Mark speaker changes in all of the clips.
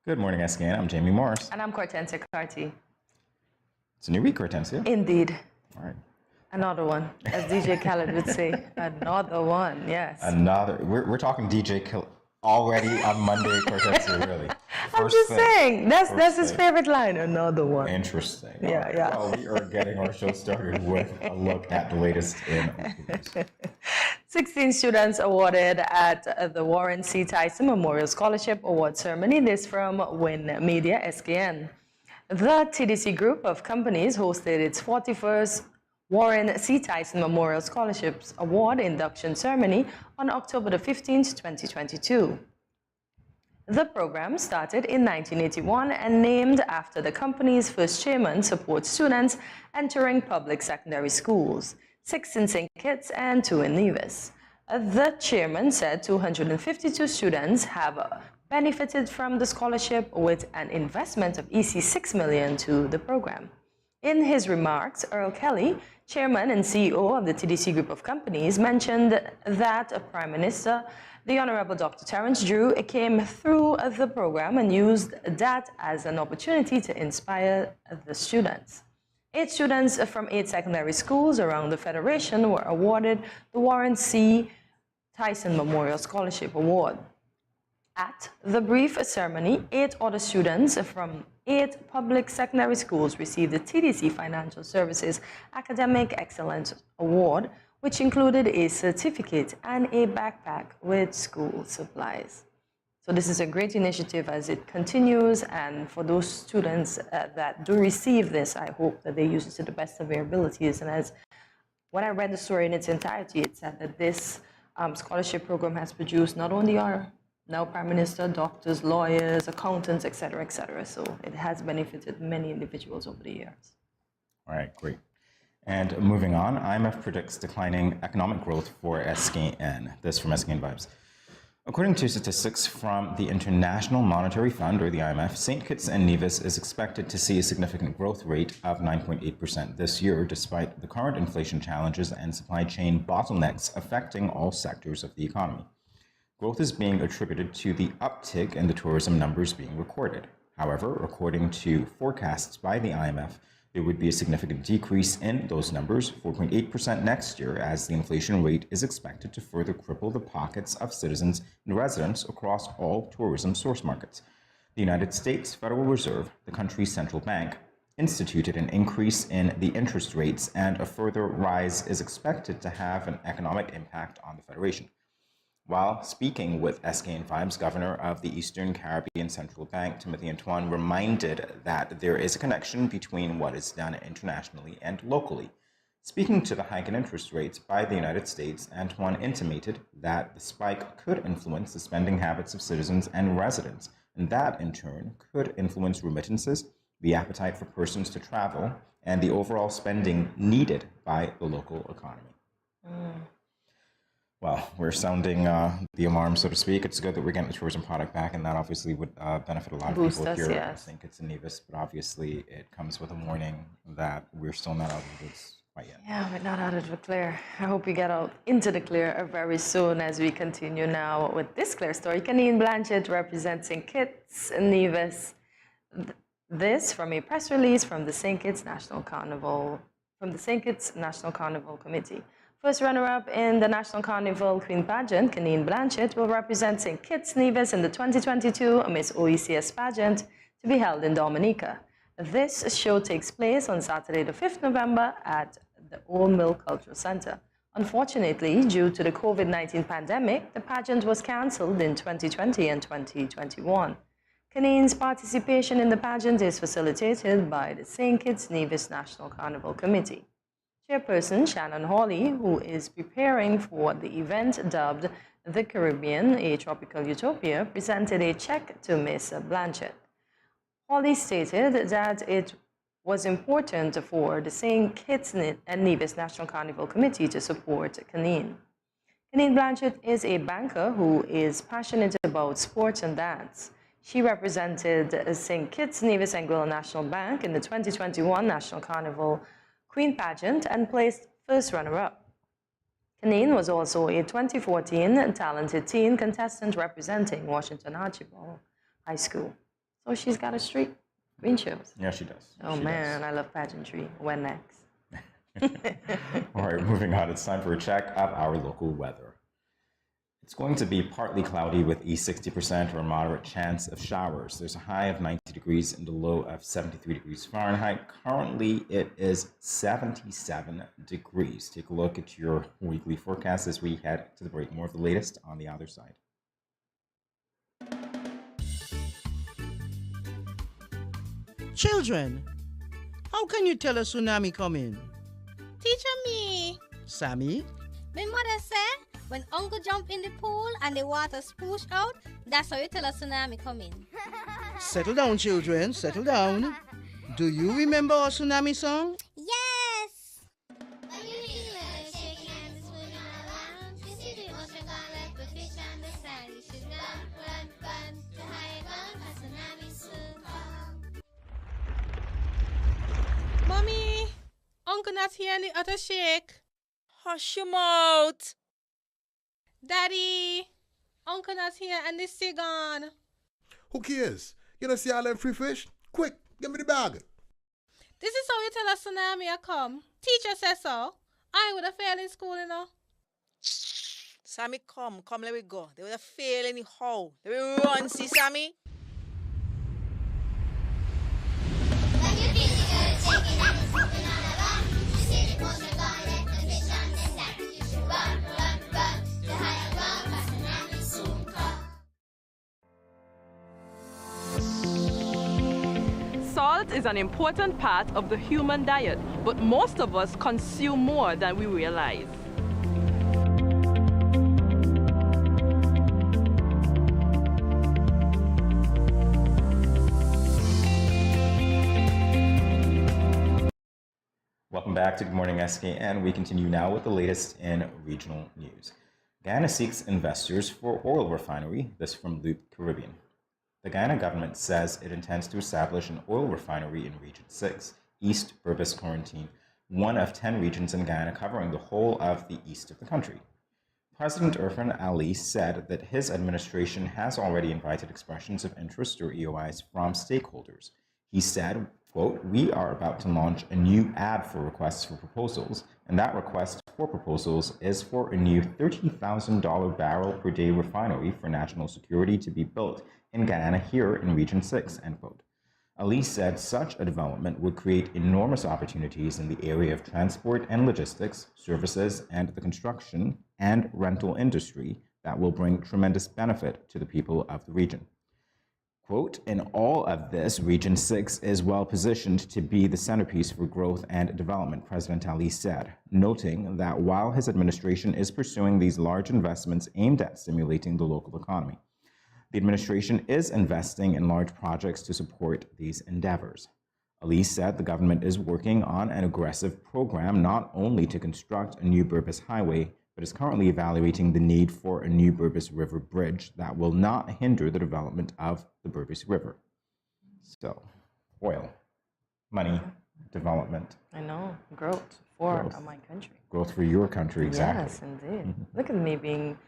Speaker 1: Good morning, SKN. I'm Jamie Morris.
Speaker 2: And I'm Cortensia Carty.
Speaker 1: It's a new week, Hortensia.
Speaker 2: Indeed.
Speaker 1: All right.
Speaker 2: Another one, as DJ Khaled would say. Another one, yes.
Speaker 1: Another. We're talking DJ Khaled already on Monday, Hortensia, really.
Speaker 2: I'm just saying, that's his favorite line, another one.
Speaker 1: Interesting.
Speaker 2: Yeah,
Speaker 1: right.
Speaker 2: yeah.
Speaker 1: Well, we are getting our show started with a look at the latest in news.
Speaker 2: 16 students awarded at the Warren C. Tyson Memorial Scholarship Award Ceremony. This from Win Media SKN. The TDC group of companies hosted its 41st Warren C. Tyson Memorial Scholarships Award induction ceremony on October the 15th, 2022. The program started in 1981 and named after the company's first chairman supports students entering public secondary schools, 6 in St. Kitts and 2 in Nevis. The chairman said 252 students have benefited from the scholarship with an investment of EC6 million to the program. In his remarks, Earl Kelly, chairman and CEO of the TDC group of companies, mentioned that Prime Minister, the Honorable Dr. Terence Drew, came through the program and used that as an opportunity to inspire the students. 8 students from 8 secondary schools around the Federation were awarded the Warren C. Tyson Memorial Scholarship Award. At the brief ceremony, 8 other students from 8 public secondary schools received the TDC Financial Services Academic Excellence Award, which included a certificate and a backpack with school supplies. So this is a great initiative as it continues, and for those students that do receive this, I hope that they use it to the best of their abilities. And as when I read the story in its entirety, it said that this scholarship program has produced not only our now Prime Minister, doctors, lawyers, accountants, etc., etc. So it has benefited many individuals over the years.
Speaker 1: All right, great. And moving on, IMF predicts declining economic growth for SKN. This from SKN Vibes. According to statistics from the International Monetary Fund, or the IMF, St. Kitts and Nevis is expected to see a significant growth rate of 9.8% this year, despite the current inflation challenges and supply chain bottlenecks affecting all sectors of the economy. Growth is being attributed to the uptick in the tourism numbers being recorded. However, according to forecasts by the IMF, there would be a significant decrease in those numbers, 4.8% next year, as the inflation rate is expected to further cripple the pockets of citizens and residents across all tourism source markets. The United States Federal Reserve, the country's central bank, instituted an increase in the interest rates, and a further rise is expected to have an economic impact on the Federation. While speaking with SKN Vibes, Governor of the Eastern Caribbean Central Bank, Timothy Antoine, reminded that there is a connection between what is done internationally and locally. Speaking to the hike in interest rates by the United States, Antoine intimated that the spike could influence the spending habits of citizens and residents, and that, in turn, could influence remittances, the appetite for persons to travel, and the overall spending needed by the local economy. Well, we're sounding the alarm, so to speak. It's good that we're getting the tourism product back, and that obviously would benefit a lot of people here.
Speaker 2: Yes.
Speaker 1: I think it's in Nevis, but obviously it comes with a warning that we're still not out of the woods quite yet.
Speaker 2: Yeah, we're not out of the clear. I hope we get out into the clear very soon as we continue now with this clear story. Canine Blanchett representing Kitts and Nevis. This from a press release from the St. Kitts National Carnival, Committee. First runner-up in the National Carnival Queen Pageant, Canine Blanchett, will represent St. Kitts Nevis in the 2022 Miss OECS pageant to be held in Dominica. This show takes place on Saturday, the 5th November at the Old Mill Cultural Center. Unfortunately, due to the COVID-19 pandemic, the pageant was cancelled in 2020 and 2021. Canine's participation in the pageant is facilitated by the St. Kitts Nevis National Carnival Committee. Chairperson Shannon Hawley, who is preparing for the event dubbed The Caribbean, a Tropical Utopia, presented a check to Ms. Blanchett. Hawley stated that it was important for the St. Kitts and Nevis National Carnival Committee to support Canine. Canine Blanchett is a banker who is passionate about sports and dance. She represented St. Kitts Nevis Anguilla National Bank in the 2021 National Carnival Queen Pageant and placed first runner-up. Canine was also a 2014 talented teen contestant representing Washington Archibald High School. So she's got a streak. Green shows.
Speaker 1: Yeah, she does.
Speaker 2: Oh
Speaker 1: She
Speaker 2: man, I love pageantry. When next?
Speaker 1: does. All right, moving on. It's time for a check of our local weather. It's going to be partly cloudy with a 60% or moderate chance of showers. There's a high of 90 degrees and a low of 73 degrees Fahrenheit. Currently, it is 77 degrees. Take a look at your weekly forecast as we head to the break. More of the latest on the other side.
Speaker 3: Children, how can you tell a tsunami coming?
Speaker 4: Teacher me.
Speaker 3: Sammy?
Speaker 4: My mother said when uncle jump in the pool and the water spoosh out, that's how you tell a tsunami coming.
Speaker 3: Settle down, children, settle down. Do you remember our tsunami song?
Speaker 4: Yes! When you feel it shaking and it's moving around, you see the ocean gone left the fish and the sand. You should run to higher ground, a tsunami soon come.
Speaker 5: Mommy, Uncle not here and the other shake.
Speaker 6: Hush your mouth.
Speaker 5: Daddy, Uncle not here and the sea gone.
Speaker 7: Who cares? You don't see all them free fish? Quick, give me the bag.
Speaker 5: This is how you tell a tsunami a come. Teacher says so. I would have failed in school, you know.
Speaker 6: Sammy, come, let me go. They would have failed anyhow. They will run, see Sammy?
Speaker 4: When you feel the earth shaking and it's moving all around, you see the ocean gone left the fish and the sand. You should run to higher ground, a tsunami soon come.
Speaker 8: Salt is an important part of the human diet, but most of us consume more than we realize.
Speaker 1: Welcome back to Good Morning SKN. We continue now with the latest in regional news. Guyana seeks investors for oil refinery. This from Loop Caribbean. The Guyana government says it intends to establish an oil refinery in Region 6, East Berbice Quarantine, one of 10 regions in Guyana covering the whole of the east of the country. President Irfan Ali said that his administration has already invited expressions of interest or EOIs from stakeholders. He said, quote, "We are about to launch a new ad for requests for proposals, and that request for proposals is for a new $30,000 barrel per day refinery for national security to be built in Guyana here in Region 6, end quote. Ali said such a development would create enormous opportunities in the area of transport and logistics, services, and the construction and rental industry that will bring tremendous benefit to the people of the region. Quote, "In all of this, Region 6 is well positioned to be the centerpiece for growth and development," President Ali said, noting that while his administration is pursuing these large investments aimed at stimulating the local economy, the administration is investing in large projects to support these endeavors. Ali said the government is working on an aggressive program not only to construct a new Berbice highway, but is currently evaluating the need for a new Berbice River bridge that will not hinder the development of the Berbice River. So, oil, money, development.
Speaker 2: I know, growth for my country.
Speaker 1: Growth for your country, exactly.
Speaker 2: Yes, indeed. Look at me being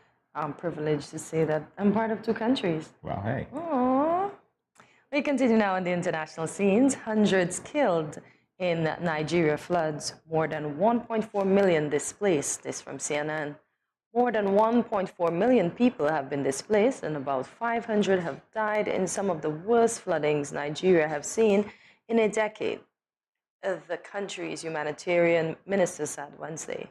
Speaker 2: privileged to say that I'm part of two countries.
Speaker 1: Well, hey.
Speaker 2: Aww. We continue now on the international scenes. Hundreds killed in Nigeria floods. More than 1.4 million displaced. This from CNN. More than 1.4 million people have been displaced and about 500 have died in some of the worst floodings Nigeria have seen in a decade, the country's humanitarian minister said Wednesday.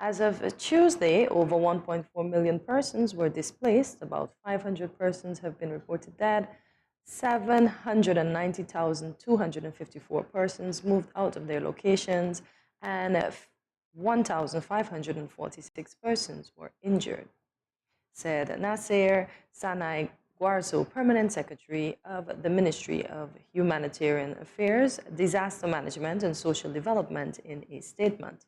Speaker 2: As of Tuesday, over 1.4 million persons were displaced. About 500 persons have been reported dead. 790,254 persons moved out of their locations, and 1,546 persons were injured, said Nasser Sanai Guarzo, Permanent Secretary of the Ministry of Humanitarian Affairs, Disaster Management and Social Development, in a statement.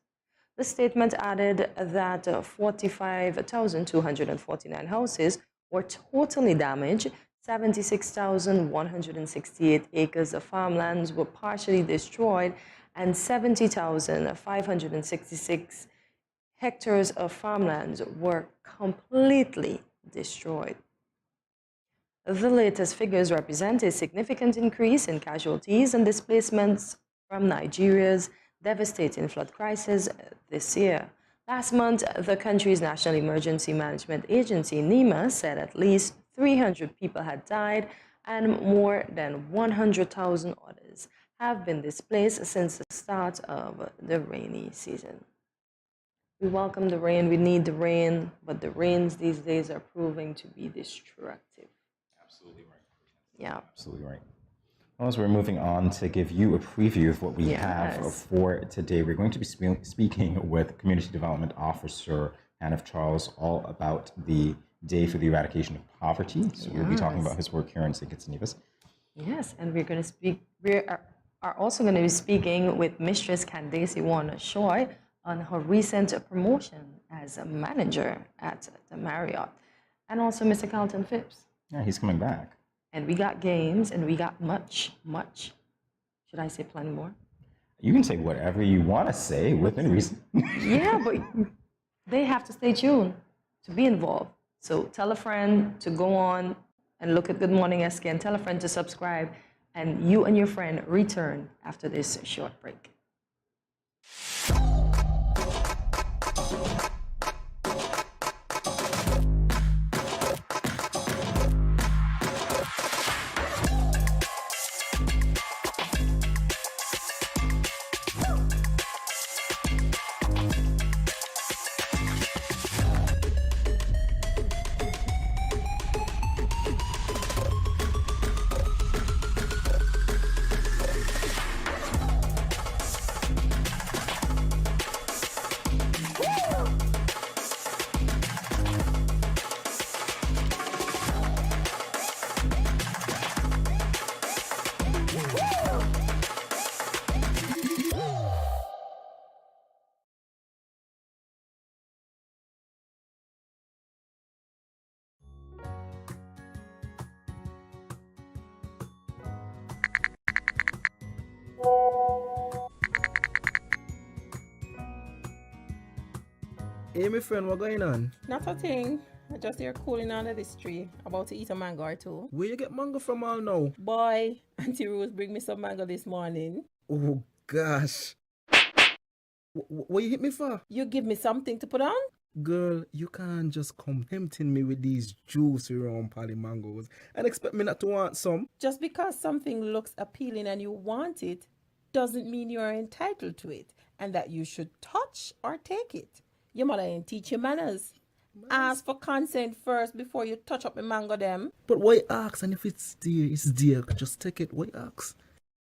Speaker 2: The statement added that 45,249 houses were totally damaged, 76,168 acres of farmlands were partially destroyed, and 70,566 hectares of farmlands were completely destroyed. The latest figures represent a significant increase in casualties and displacements from Nigeria's devastating flood crisis this year. Last month, the country's National Emergency Management Agency, NEMA, said at least 300 people had died and more than 100,000 others have been displaced since the start of the rainy season. We welcome the rain, we need the rain, but the rains these days are proving to be destructive.
Speaker 1: Absolutely right.
Speaker 2: Yeah.
Speaker 1: Absolutely right. Well, as we're moving on to give you a preview of what we have
Speaker 2: Yes.
Speaker 1: for today, we're going to be speaking with Community Development Officer Hanif Charles all about the Day for the Eradication of Poverty. So we'll be talking about his work here in St. Kitts and Nevis.
Speaker 2: Yes, and we're going to speak. We are also going to be speaking with Mistress Candace Warner Shoy on her recent promotion as a manager at the Marriott, and also Mr. Carlton Phipps.
Speaker 1: Yeah, he's coming back.
Speaker 2: And we got games, and we got much. Should I say plenty more?
Speaker 1: You can say whatever you want to say within reason.
Speaker 2: Yeah, but they have to stay tuned to be involved. So tell a friend to go on and look at Good Morning SKN. Tell a friend to subscribe, and you and your friend return after this short break.
Speaker 9: Hey, my friend, what going on?
Speaker 8: Not a thing. I just here cooling under this tree, about to eat a mango or two.
Speaker 9: Where you get mango from all now?
Speaker 8: Boy, Auntie Rose bring me some mango this morning.
Speaker 9: Oh, gosh. What you hit me for?
Speaker 8: You give me something to put on?
Speaker 9: Girl, you can't just come tempting me with these juicy round pally mangoes and expect me not to want some.
Speaker 8: Just because something looks appealing and you want it, doesn't mean you are entitled to it and that you should touch or take it. Your mother ain't teach you manners. Ask for consent first before you touch up the mango them.
Speaker 9: But why ask? And if it's dear, it's dear. Just take it. Why ask?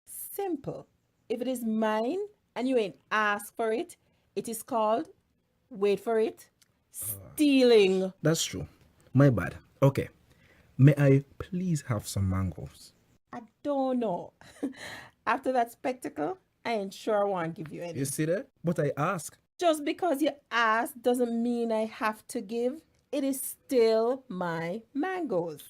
Speaker 8: Simple. If it is mine and you ain't asked for it, it is called, wait for it, stealing.
Speaker 9: That's true. My bad. Okay. May I please have some mangoes?
Speaker 8: I don't know. After that spectacle, I ain't sure I want to give you any.
Speaker 9: You see that? But I ask.
Speaker 8: Just because you ask doesn't mean I have to give. It is still my mangoes.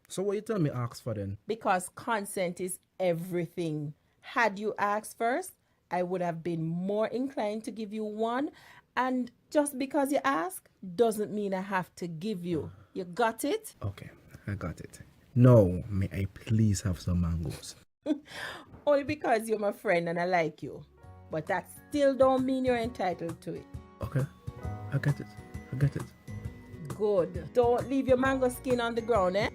Speaker 9: So what you tell me ask for then?
Speaker 8: Because consent is everything. Had you asked first, I would have been more inclined to give you one. And just because you ask doesn't mean I have to give you. You got it?
Speaker 9: Okay, I got it. Now, may I please have some mangoes?
Speaker 8: Only because you're my friend and I like you. But that still don't mean you're entitled to it.
Speaker 9: Okay, I get it. I get it.
Speaker 8: Good. Don't leave your mango skin on the ground, eh?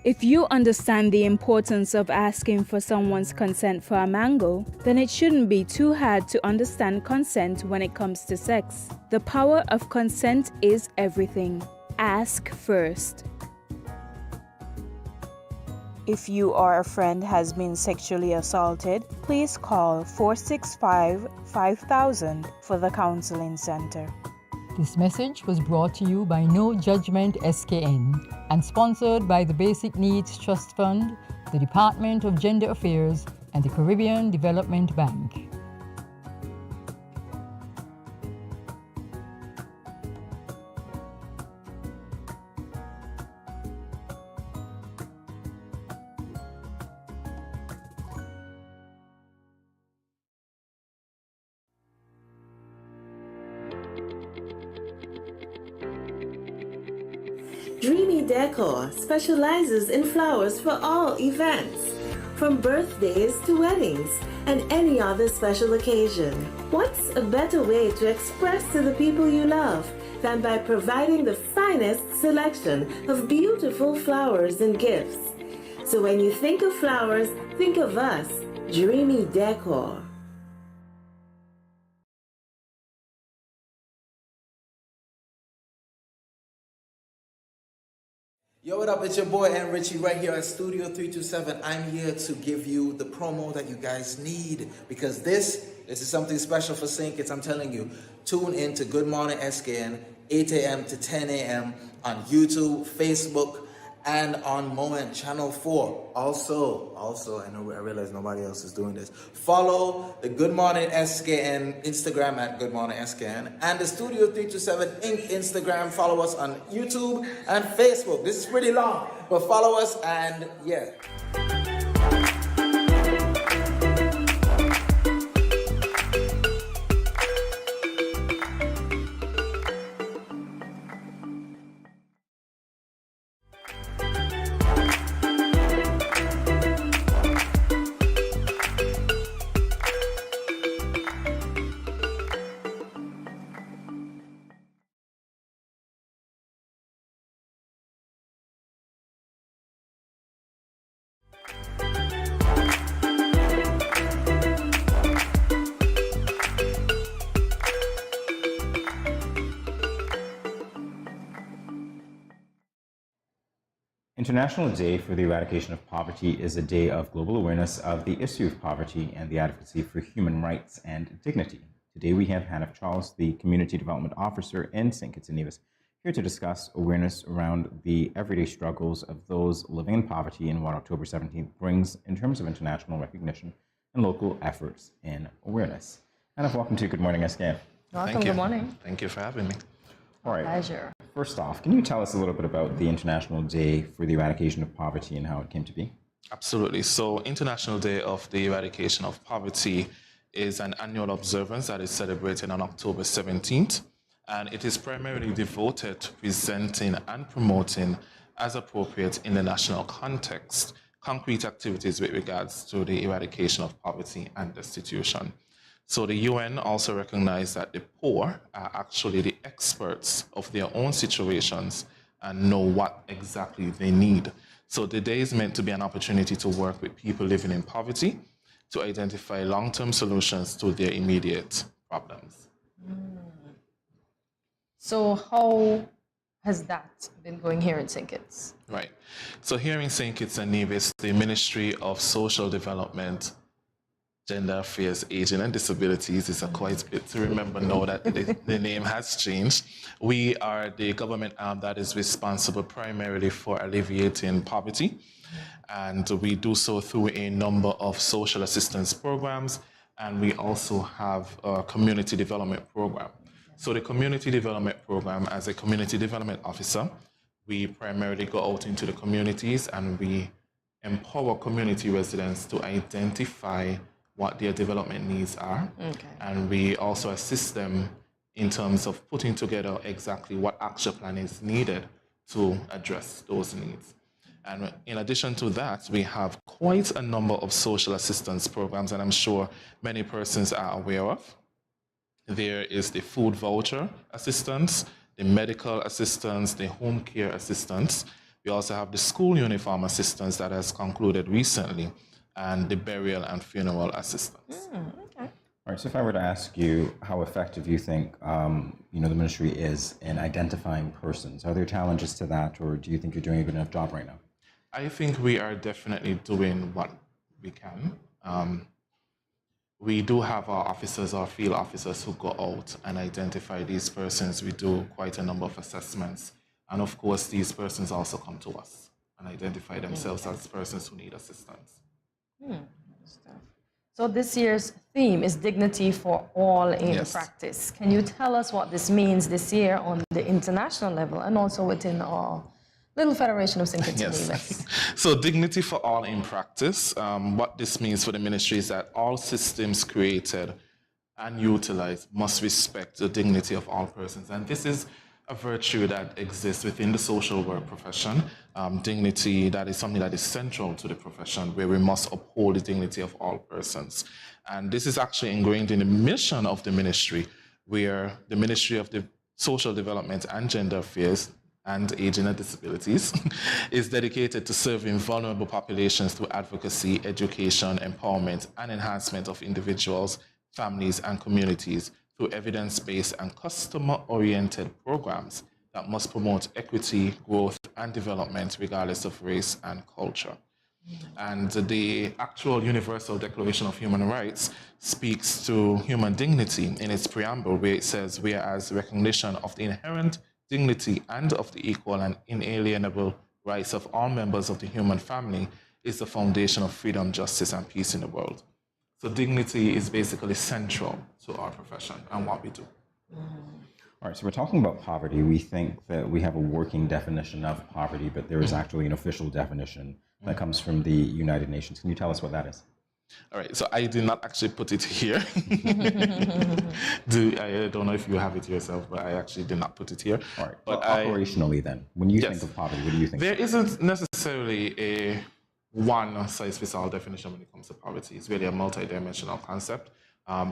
Speaker 10: If you understand the importance of asking for someone's consent for a mango, then it shouldn't be too hard to understand consent when it comes to sex. The power of consent is everything. Ask first. If you or a friend has been sexually assaulted, please call 465-5000 for the Counseling Center.
Speaker 11: This message was brought to you by No Judgment SKN and sponsored by the Basic Needs Trust Fund, the Department of Gender Affairs, and the Caribbean Development Bank.
Speaker 12: Dreamy Decor specializes in flowers for all events, from birthdays to weddings and any other special occasion. What's a better way to express to the people you love than by providing the finest selection of beautiful flowers and gifts? So when you think of flowers, think of us, Dreamy Decor.
Speaker 13: Yo, what up? It's your boy N Richie right here at Studio 327. I'm here to give you the promo that you guys need because this is something special for St. Kitts. I'm telling you, tune in to Good Morning SKN, 8 a.m. to 10 a.m. on YouTube, Facebook, and on Moment Channel 4. Also, I realize nobody else is doing this. Follow the Good Morning SKN Instagram at Good Morning SKN and the Studio 327 Inc. Instagram. Follow us on YouTube and Facebook. This is pretty long, but follow us and yeah.
Speaker 1: International Day for the Eradication of Poverty is a day of global awareness of the issue of poverty and the advocacy for human rights and dignity. Today we have Hannah Charles, the Community Development Officer in St. Kitts and Nevis, here to discuss awareness around the everyday struggles of those living in poverty and what October 17th brings in terms of international recognition and local efforts in awareness. Hannah, welcome to Good Morning SKN.
Speaker 2: Welcome, good morning.
Speaker 14: Thank you for having me.
Speaker 1: All right.
Speaker 2: Pleasure.
Speaker 1: First off, can you tell us a little bit about the International Day for the Eradication of Poverty and how it came to be?
Speaker 14: Absolutely. So International Day of the Eradication of Poverty is an annual observance that is celebrated on October 17th, and it is primarily devoted to presenting and promoting, as appropriate in the national context, concrete activities with regards to the eradication of poverty and destitution. So the UN also recognized that the poor are actually the experts of their own situations and know what exactly they need. So the day is meant to be an opportunity to work with people living in poverty to identify long-term solutions to their immediate problems.
Speaker 2: So how has that been going here in St. Kitts?
Speaker 14: Right. So here in St. Kitts and Nevis, the Ministry of Social Development, Gender Affairs, Aging and Disabilities is a quite bit to remember now that the name has changed. We are the government arm that is responsible primarily for alleviating poverty, and we do so through a number of social assistance programs, and we also have a community development program. So the community development program, as a community development officer, we primarily go out into the communities and we empower community residents to identify what their development needs are. Okay. And we also assist them in terms of putting together exactly what action plan is needed to address those needs. And in addition to that, we have quite a number of social assistance programs, and I'm sure many persons are aware of. There is the food voucher assistance, the medical assistance, the home care assistance. We also have the school uniform assistance that has concluded recently, and the burial and funeral assistance.
Speaker 2: Okay.
Speaker 1: All right, so if I were to ask you how effective you think the ministry is in identifying persons, are there challenges to that, or do you think you're doing a good enough job right now?
Speaker 14: I think we are definitely doing what we can. We do have our officers, our field officers, who go out and identify these persons. We do quite a number of assessments. And of course, these persons also come to us and identify themselves as persons who need assistance.
Speaker 2: So this year's theme is dignity for all in practice. Can you tell us what this means this year on the international level and also within our little federation of St. Kitts and Nevis?
Speaker 14: So dignity for all in practice, what this means for the ministry is that all systems created and utilized must respect the dignity of all persons. And this is a virtue that exists within the social work profession. Dignity, that is something that is central to the profession, where we must uphold the dignity of all persons. And this is actually ingrained in the mission of the ministry, where the Ministry of the Social Development and Gender Affairs and Aging and Disabilities is dedicated to serving vulnerable populations through advocacy, education, empowerment, and enhancement of individuals, families, and communities through evidence-based and customer-oriented programs that must promote equity, growth, and development regardless of race and culture. And the actual Universal Declaration of Human Rights speaks to human dignity in its preamble, where it says, whereas recognition of the inherent dignity and of the equal and inalienable rights of all members of the human family is the foundation of freedom, justice, and peace in the world. So dignity is basically central to our profession and what we do.
Speaker 1: All right, so we're talking about poverty. We think that we have a working definition of poverty, but there is actually an official definition that comes from the United Nations. Can you tell us what that is?
Speaker 14: All right, so I did not actually put it here. I don't know if you have it yourself, but I actually did not put it here.
Speaker 1: All right,
Speaker 14: but
Speaker 1: operationally then, when you think of poverty, what do you think?
Speaker 14: There isn't necessarily a one-size-fits-all definition when it comes to poverty. It's really a multidimensional concept.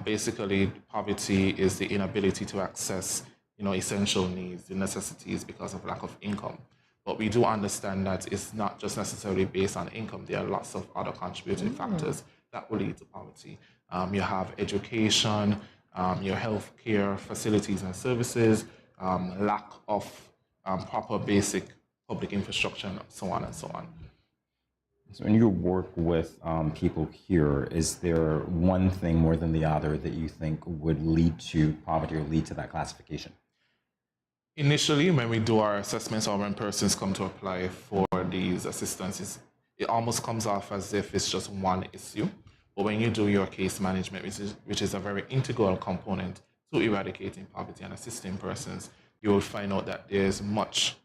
Speaker 14: Basically, poverty is the inability to access, essential needs, the necessities because of lack of income. But we do understand that it's not just necessarily based on income. There are lots of other contributing factors that will lead to poverty. You have education, your health care facilities and services, lack of proper basic public infrastructure, and so on and so on.
Speaker 1: So in your work with people here, is there one thing more than the other that you think would lead to poverty or lead to that classification?
Speaker 14: Initially, when we do our assessments or when persons come to apply for these assistances, it almost comes off as if it's just one issue. But when you do your case management, which is a very integral component to eradicating poverty and assisting persons, you will find out that there's much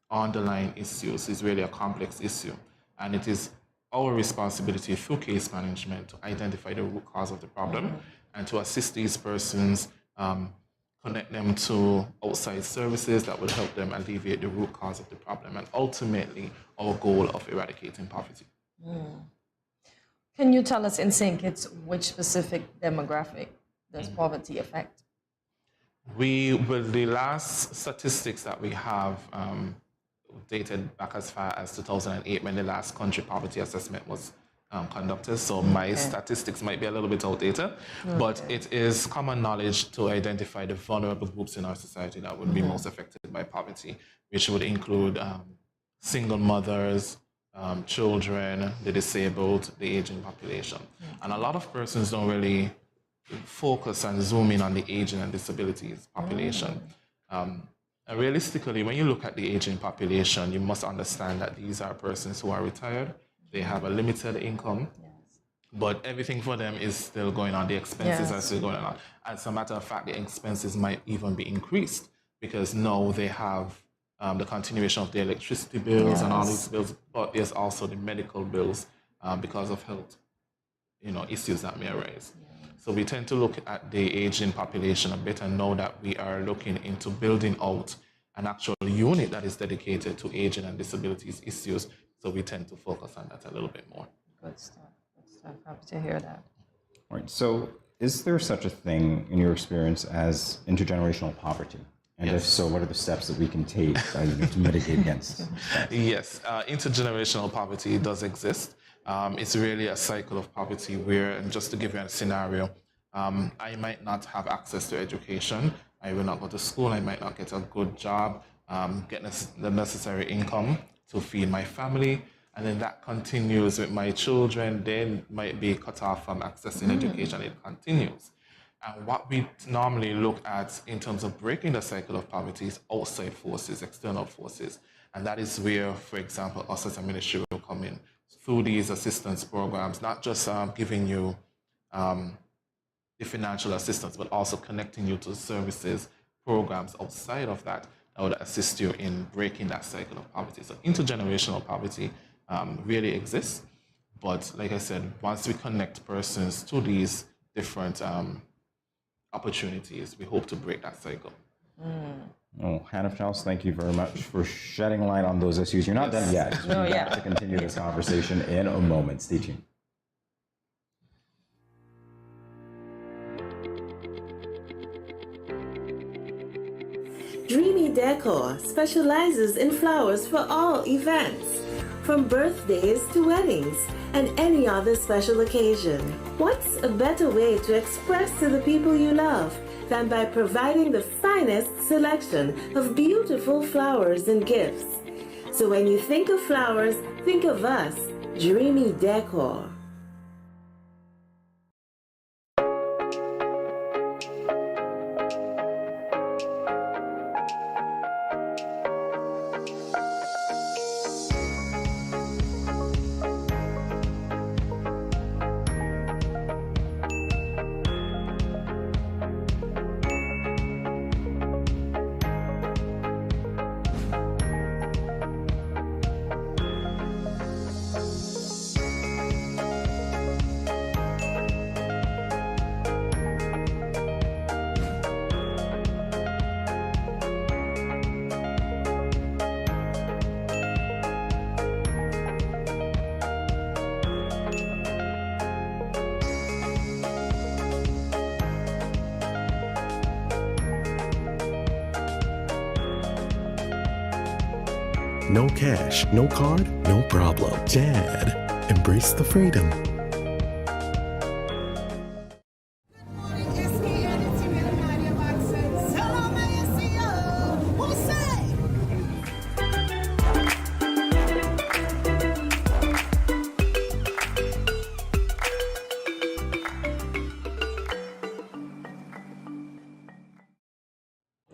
Speaker 14: underlying issues. It's really a complex issue. And it is our responsibility through case management to identify the root cause of the problem and to assist these persons, connect them to outside services that would help them alleviate the root cause of the problem, and ultimately our goal of eradicating poverty.
Speaker 2: Can you tell us in St. Kitts which specific demographic does poverty affect?
Speaker 14: With the last statistics that we have dated back as far as 2008 when the last country poverty assessment was conducted, so my statistics might be a little bit outdated, but it is common knowledge to identify the vulnerable groups in our society that would be most affected by poverty, which would include single mothers, children, the disabled, the aging population. And a lot of persons don't really focus and zoom in on the aging and disabilities population. And realistically, when you look at the aging population, you must understand that these are persons who are retired. They have a limited income, but everything for them is still going on. The expenses are still going on. As a matter of fact, the expenses might even be increased because now they have the continuation of the electricity bills and all these bills, but there's also the medical bills because of health, issues that may arise. So we tend to look at the aging population a bit and know that we are looking into building out an actual unit that is dedicated to aging and disabilities issues. So we tend to focus on that a little bit more.
Speaker 2: Good stuff. Good stuff. Happy to hear that.
Speaker 1: All right. So is there such a thing in your experience as intergenerational poverty? And if so, what are the steps that we can take to mitigate against that?
Speaker 14: Yes, intergenerational poverty does exist. It's really a cycle of poverty where, and just to give you a scenario, I might not have access to education. I will not go to school. I might not get a good job, get the necessary income to feed my family. And then that continues with my children. They might be cut off from accessing education. It continues. And what we normally look at in terms of breaking the cycle of poverty is outside forces, external forces. And that is where, for example, us as a ministry will come in through these assistance programs, not just giving you the financial assistance, but also connecting you to services, programs outside of that that would assist you in breaking that cycle of poverty. So intergenerational poverty really exists. But like I said, once we connect persons to these different opportunities, we hope to break that cycle.
Speaker 1: Oh, Hannah Charles, thank you very much for shedding light on those issues. You're not done yet.
Speaker 2: No,
Speaker 1: We're
Speaker 2: yeah.
Speaker 1: back to continue this conversation in a moment. Stay tuned.
Speaker 12: Dreamy Decor specializes in flowers for all events, from birthdays to weddings and any other special occasion. What's a better way to express to the people you love than by providing the finest selection of beautiful flowers and gifts? So when you think of flowers, think of us, Dreamy Decor.
Speaker 15: No cash, no card, no problem. Dad, embrace the freedom.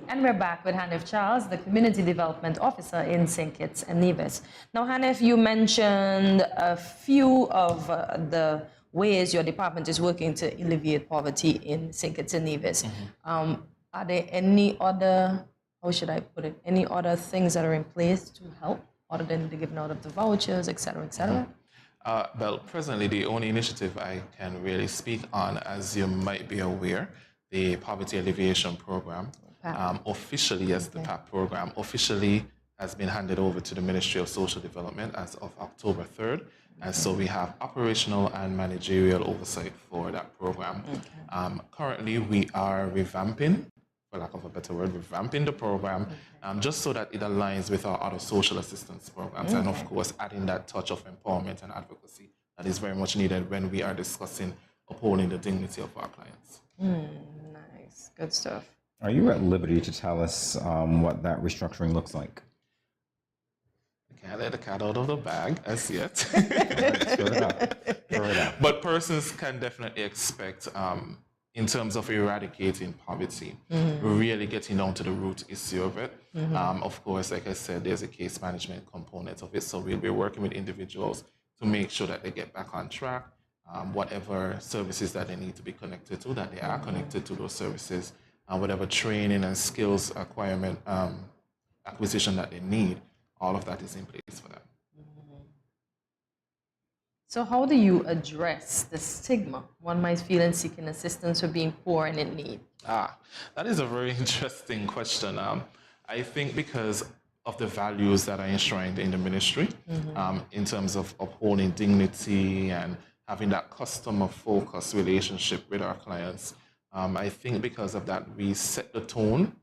Speaker 2: And we're back with Hanif Charles, the Community Development Officer in St. Kitts and Nevis. Now, Hanif, you mentioned a few of the ways your department is working to alleviate poverty in St. Kitts and Nevis. Are there any other, how should I put it, any other things that are in place to help, other than the giving out of the vouchers, et cetera, et cetera?
Speaker 14: Well, presently, the only initiative I can really speak on, as you might be aware, the Poverty Alleviation Program, officially as the PAP program, officially has been handed over to the Ministry of Social Development as of October 3rd. And so we have operational and managerial oversight for that program. Currently, we are revamping, for lack of a better word, revamping the program just so that it aligns with our other social assistance programs. And of course, adding that touch of empowerment and advocacy that is very much needed when we are discussing upholding the dignity of our clients.
Speaker 2: Nice, good stuff.
Speaker 1: Are you at liberty to tell us what that restructuring looks like?
Speaker 14: I can't let the cat out of the bag as yet.
Speaker 1: Throw it out.
Speaker 14: But persons can definitely expect, in terms of eradicating poverty, really getting down to the root issue of it. Of course, like I said, there's a case management component of it. So we'll be working with individuals to make sure that they get back on track. Whatever services that they need to be connected to, that they are connected to those services. Whatever training and skills acquisition that they need, all of that is in place for them.
Speaker 2: So how do you address the stigma one might feel in seeking assistance for being poor and in need?
Speaker 14: That is a very interesting question. I think because of the values that are enshrined in the ministry, in terms of upholding dignity and having that customer-focused relationship with our clients, I think because of that, we set the tone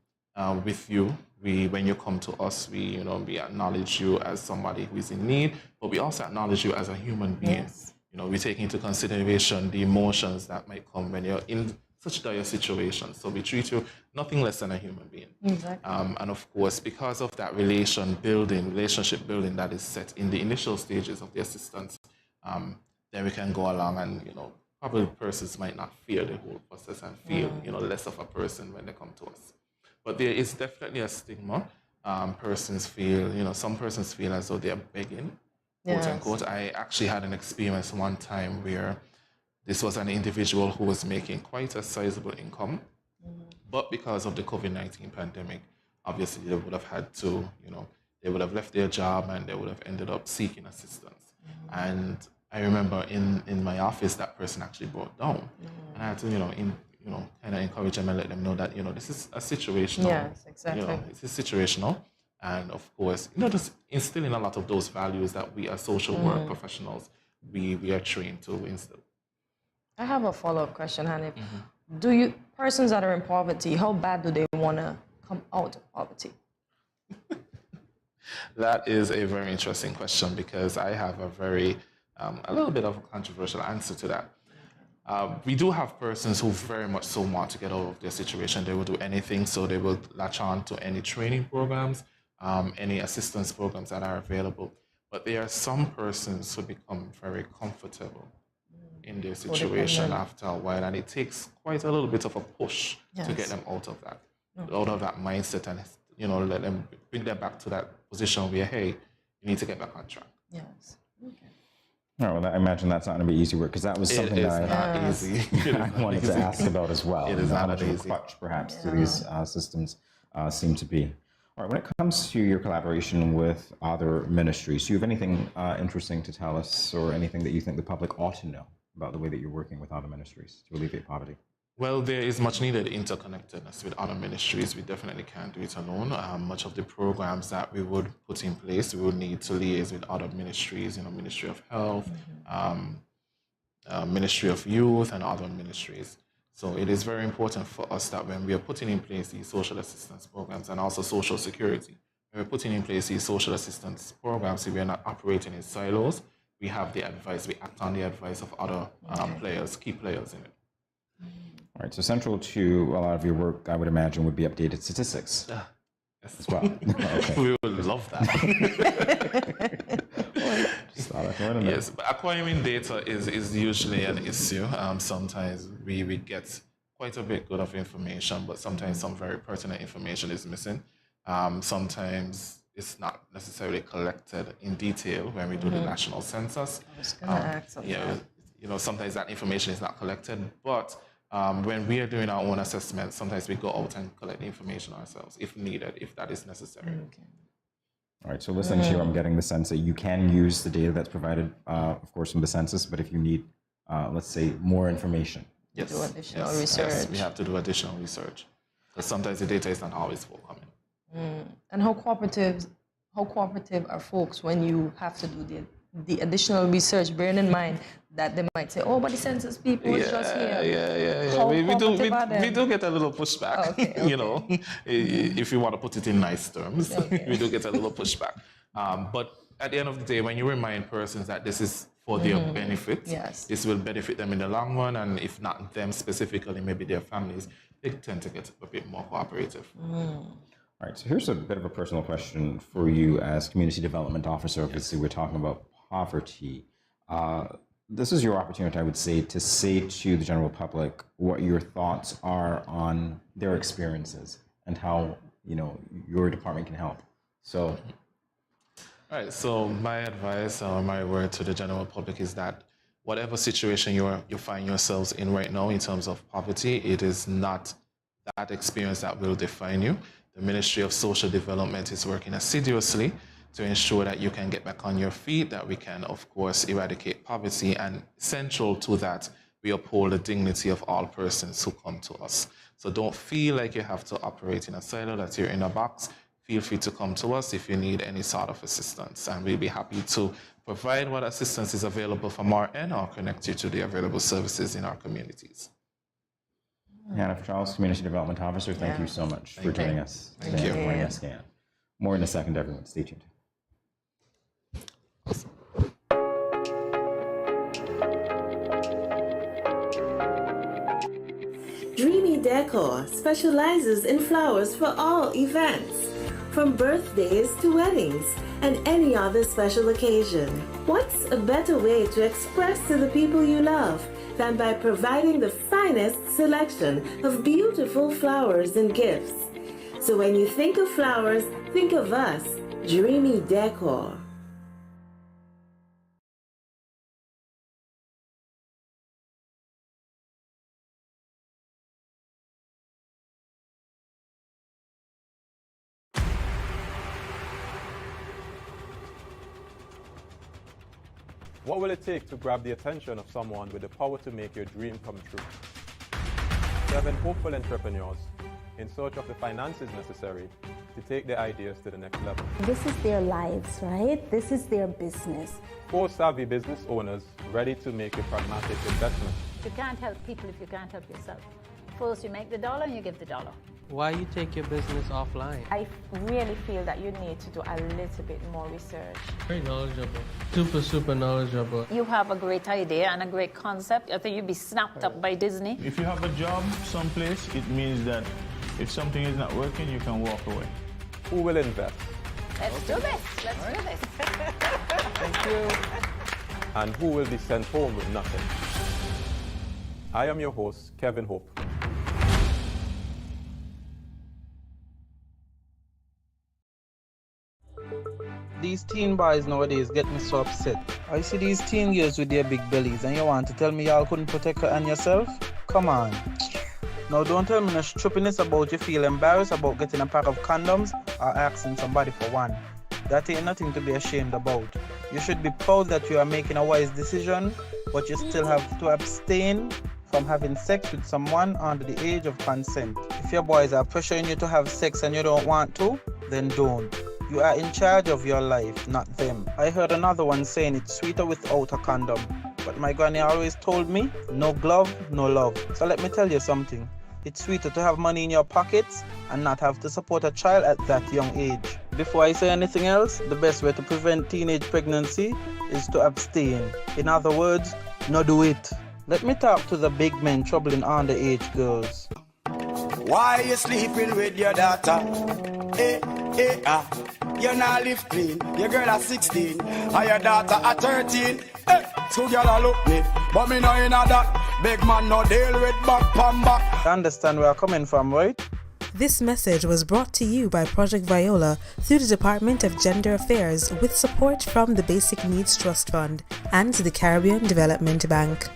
Speaker 14: with you. When you come to us, we acknowledge you as somebody who is in need, but we also acknowledge you as a human being.
Speaker 2: Yes.
Speaker 14: We take into consideration the emotions that might come when you're in such dire situations. So we treat you nothing less than a human being.
Speaker 2: Exactly.
Speaker 14: And of course, because of that relationship building that is set in the initial stages of the assistance, then we can go along and, probably persons might not fear the whole process and feel, less of a person when they come to us. But there is definitely a stigma. Persons feel, some persons feel as though they're begging, quote unquote. I actually had an experience one time where this was an individual who was making quite a sizable income, but because of the COVID-19 pandemic, obviously they would have had to, they would have left their job and they would have ended up seeking assistance. And I remember in my office, that person actually broke down. And I had to, kind of encourage them and let them know that, this is a situational.
Speaker 2: Yes, exactly.
Speaker 14: It's situational. And of course, just instilling a lot of those values that we as social work professionals, we are trained to instill.
Speaker 2: I have a follow-up question, Hanif. Persons that are in poverty, how bad do they want to come out of poverty?
Speaker 14: That is a very interesting question because I have a little bit of a controversial answer to that. We do have persons who very much so want to get out of their situation. They will do anything, so they will latch on to any training programs, any assistance programs that are available. But there are some persons who become very comfortable in their situation after a while, and it takes quite a little bit of a push to get them out of that mindset, and let them bring them back to that position where, hey, you need to get back on track.
Speaker 2: Yes. Okay.
Speaker 1: All right, well, I imagine that's not going to be easy work because that was something
Speaker 14: not easy.
Speaker 1: I wanted to ask about as well.
Speaker 14: It is not
Speaker 1: much of a
Speaker 14: easy.
Speaker 1: clutch, perhaps, to these systems seem to be. All right, when it comes to your collaboration with other ministries, do you have anything interesting to tell us or anything that you think the public ought to know about the way that you're working with other ministries to alleviate poverty?
Speaker 14: Well, there is much needed interconnectedness with other ministries. We definitely can't do it alone. Much of the programs that we would put in place, we would need to liaise with other ministries, Ministry of Health, Ministry of Youth, and other ministries. So it is very important for us that when we are putting in place these social assistance programs and also social security, when we're putting in place these social assistance programs, if we are not operating in silos, we have the advice, we act on the advice of other players, key players in it.
Speaker 1: All right, so central to a lot of your work, I would imagine, would be updated statistics as well. Okay.
Speaker 14: We would love that.
Speaker 1: Just thought I'd throw it in there.
Speaker 14: Yes, but acquiring data is usually an issue. Sometimes we get quite a bit good of information, but sometimes some very pertinent information is missing. Sometimes it's not necessarily collected in detail when we do the national census.
Speaker 2: I was going to ask something.
Speaker 14: Sometimes that information is not collected, but when we are doing our own assessment, sometimes we go out and collect the information ourselves if needed, if that is necessary.
Speaker 2: Okay.
Speaker 1: All right, so listening to you, I'm getting the sense that you can use the data that's provided, of course, from the census, but if you need, let's say, more information.
Speaker 14: Yes.
Speaker 2: Do additional research.
Speaker 14: Yes, we have to do additional research because sometimes the data is not always forthcoming.
Speaker 2: And how cooperative are folks when you have to do the additional research, bearing in mind that they might say, oh, but the census people is just here.
Speaker 14: Yeah.
Speaker 2: How
Speaker 14: We
Speaker 2: cooperative
Speaker 14: do get a little pushback,
Speaker 2: Okay.
Speaker 14: if you want to put it in nice terms, we do get a little pushback. But at the end of the day, when you remind persons that this is for their benefit, this will benefit them in the long run, and if not them specifically, maybe their families, they tend to get a bit more cooperative.
Speaker 1: All right, so here's a bit of a personal question for you as Community Development Officer. Obviously, we're talking about poverty. This is your opportunity, I would say to the general public what your thoughts are on their experiences and how, your department can help. So.
Speaker 14: All right, so my advice or my word to the general public is that whatever situation you find yourselves in right now in terms of poverty, it is not that experience that will define you. The Ministry of Social Development is working assiduously to ensure that you can get back on your feet, that we can, of course, eradicate poverty, and central to that, we uphold the dignity of all persons who come to us. So don't feel like you have to operate in a silo, that you're in a box. Feel free to come to us if you need any sort of assistance, and we'll be happy to provide what assistance is available from our end or connect you to the available services in our communities.
Speaker 1: Hannah Charles, Community Development Officer, thank you so much for joining us today on Good Morning SKN. More in a second, everyone. Stay tuned.
Speaker 12: Dreamy Decor specializes in flowers for all events, from birthdays to weddings and any other special occasion. What's a better way to express to the people you love than by providing the finest selection of beautiful flowers and gifts? So when you think of flowers, think of us, Dreamy Decor.
Speaker 16: What will it take to grab the attention of someone with the power to make your dream come true? 7 hopeful entrepreneurs in search of the finances necessary to take their ideas to the next level.
Speaker 17: This is their lives, right? This is their business.
Speaker 16: 4 savvy business owners ready to make a pragmatic investment.
Speaker 18: You can't help people if you can't help yourself. First you make the dollar and you give the dollar.
Speaker 19: Why you take your business offline?
Speaker 20: I really feel that you need to do a little bit more research.
Speaker 19: Very knowledgeable. Super knowledgeable.
Speaker 18: You have a great idea and a great concept. I think you'd be snapped up by Disney.
Speaker 21: If you have a job someplace, it means that if something is not working, you can walk away.
Speaker 16: Who will invest?
Speaker 18: Let's do this. Let's do this.
Speaker 16: Thank you. And who will be sent home with nothing? I am your host, Kevin Hope.
Speaker 22: These teen boys nowadays get me so upset. I see these teen girls with their big bellies and you want to tell me y'all couldn't protect her and yourself? Come on. Now don't tell me no stupidness about you feel embarrassed about getting a pack of condoms or asking somebody for one. That ain't nothing to be ashamed about. You should be proud that you are making a wise decision, but you still have to abstain from having sex with someone under the age of consent. If your boys are pressuring you to have sex and you don't want to, then don't. You are in charge of your life, not them. I heard another one saying it's sweeter without a condom. But my granny always told me, no glove, no love. So let me tell you something. It's sweeter to have money in your pockets and not have to support a child at that young age. Before I say anything else, the best way to prevent teenage pregnancy is to abstain. In other words, no do it. Let me talk to the big men troubling underage girls.
Speaker 23: Why you sleeping with your daughter? You not live clean. Your girl at 16 and your daughter at 13. Two girl look me, but me know in that. Big man no deal with back pan back.
Speaker 22: You understand where I'm coming from, right?
Speaker 24: This message was brought to you by Project Viola through the Department of Gender Affairs with support from the Basic Needs Trust Fund and the Caribbean Development Bank.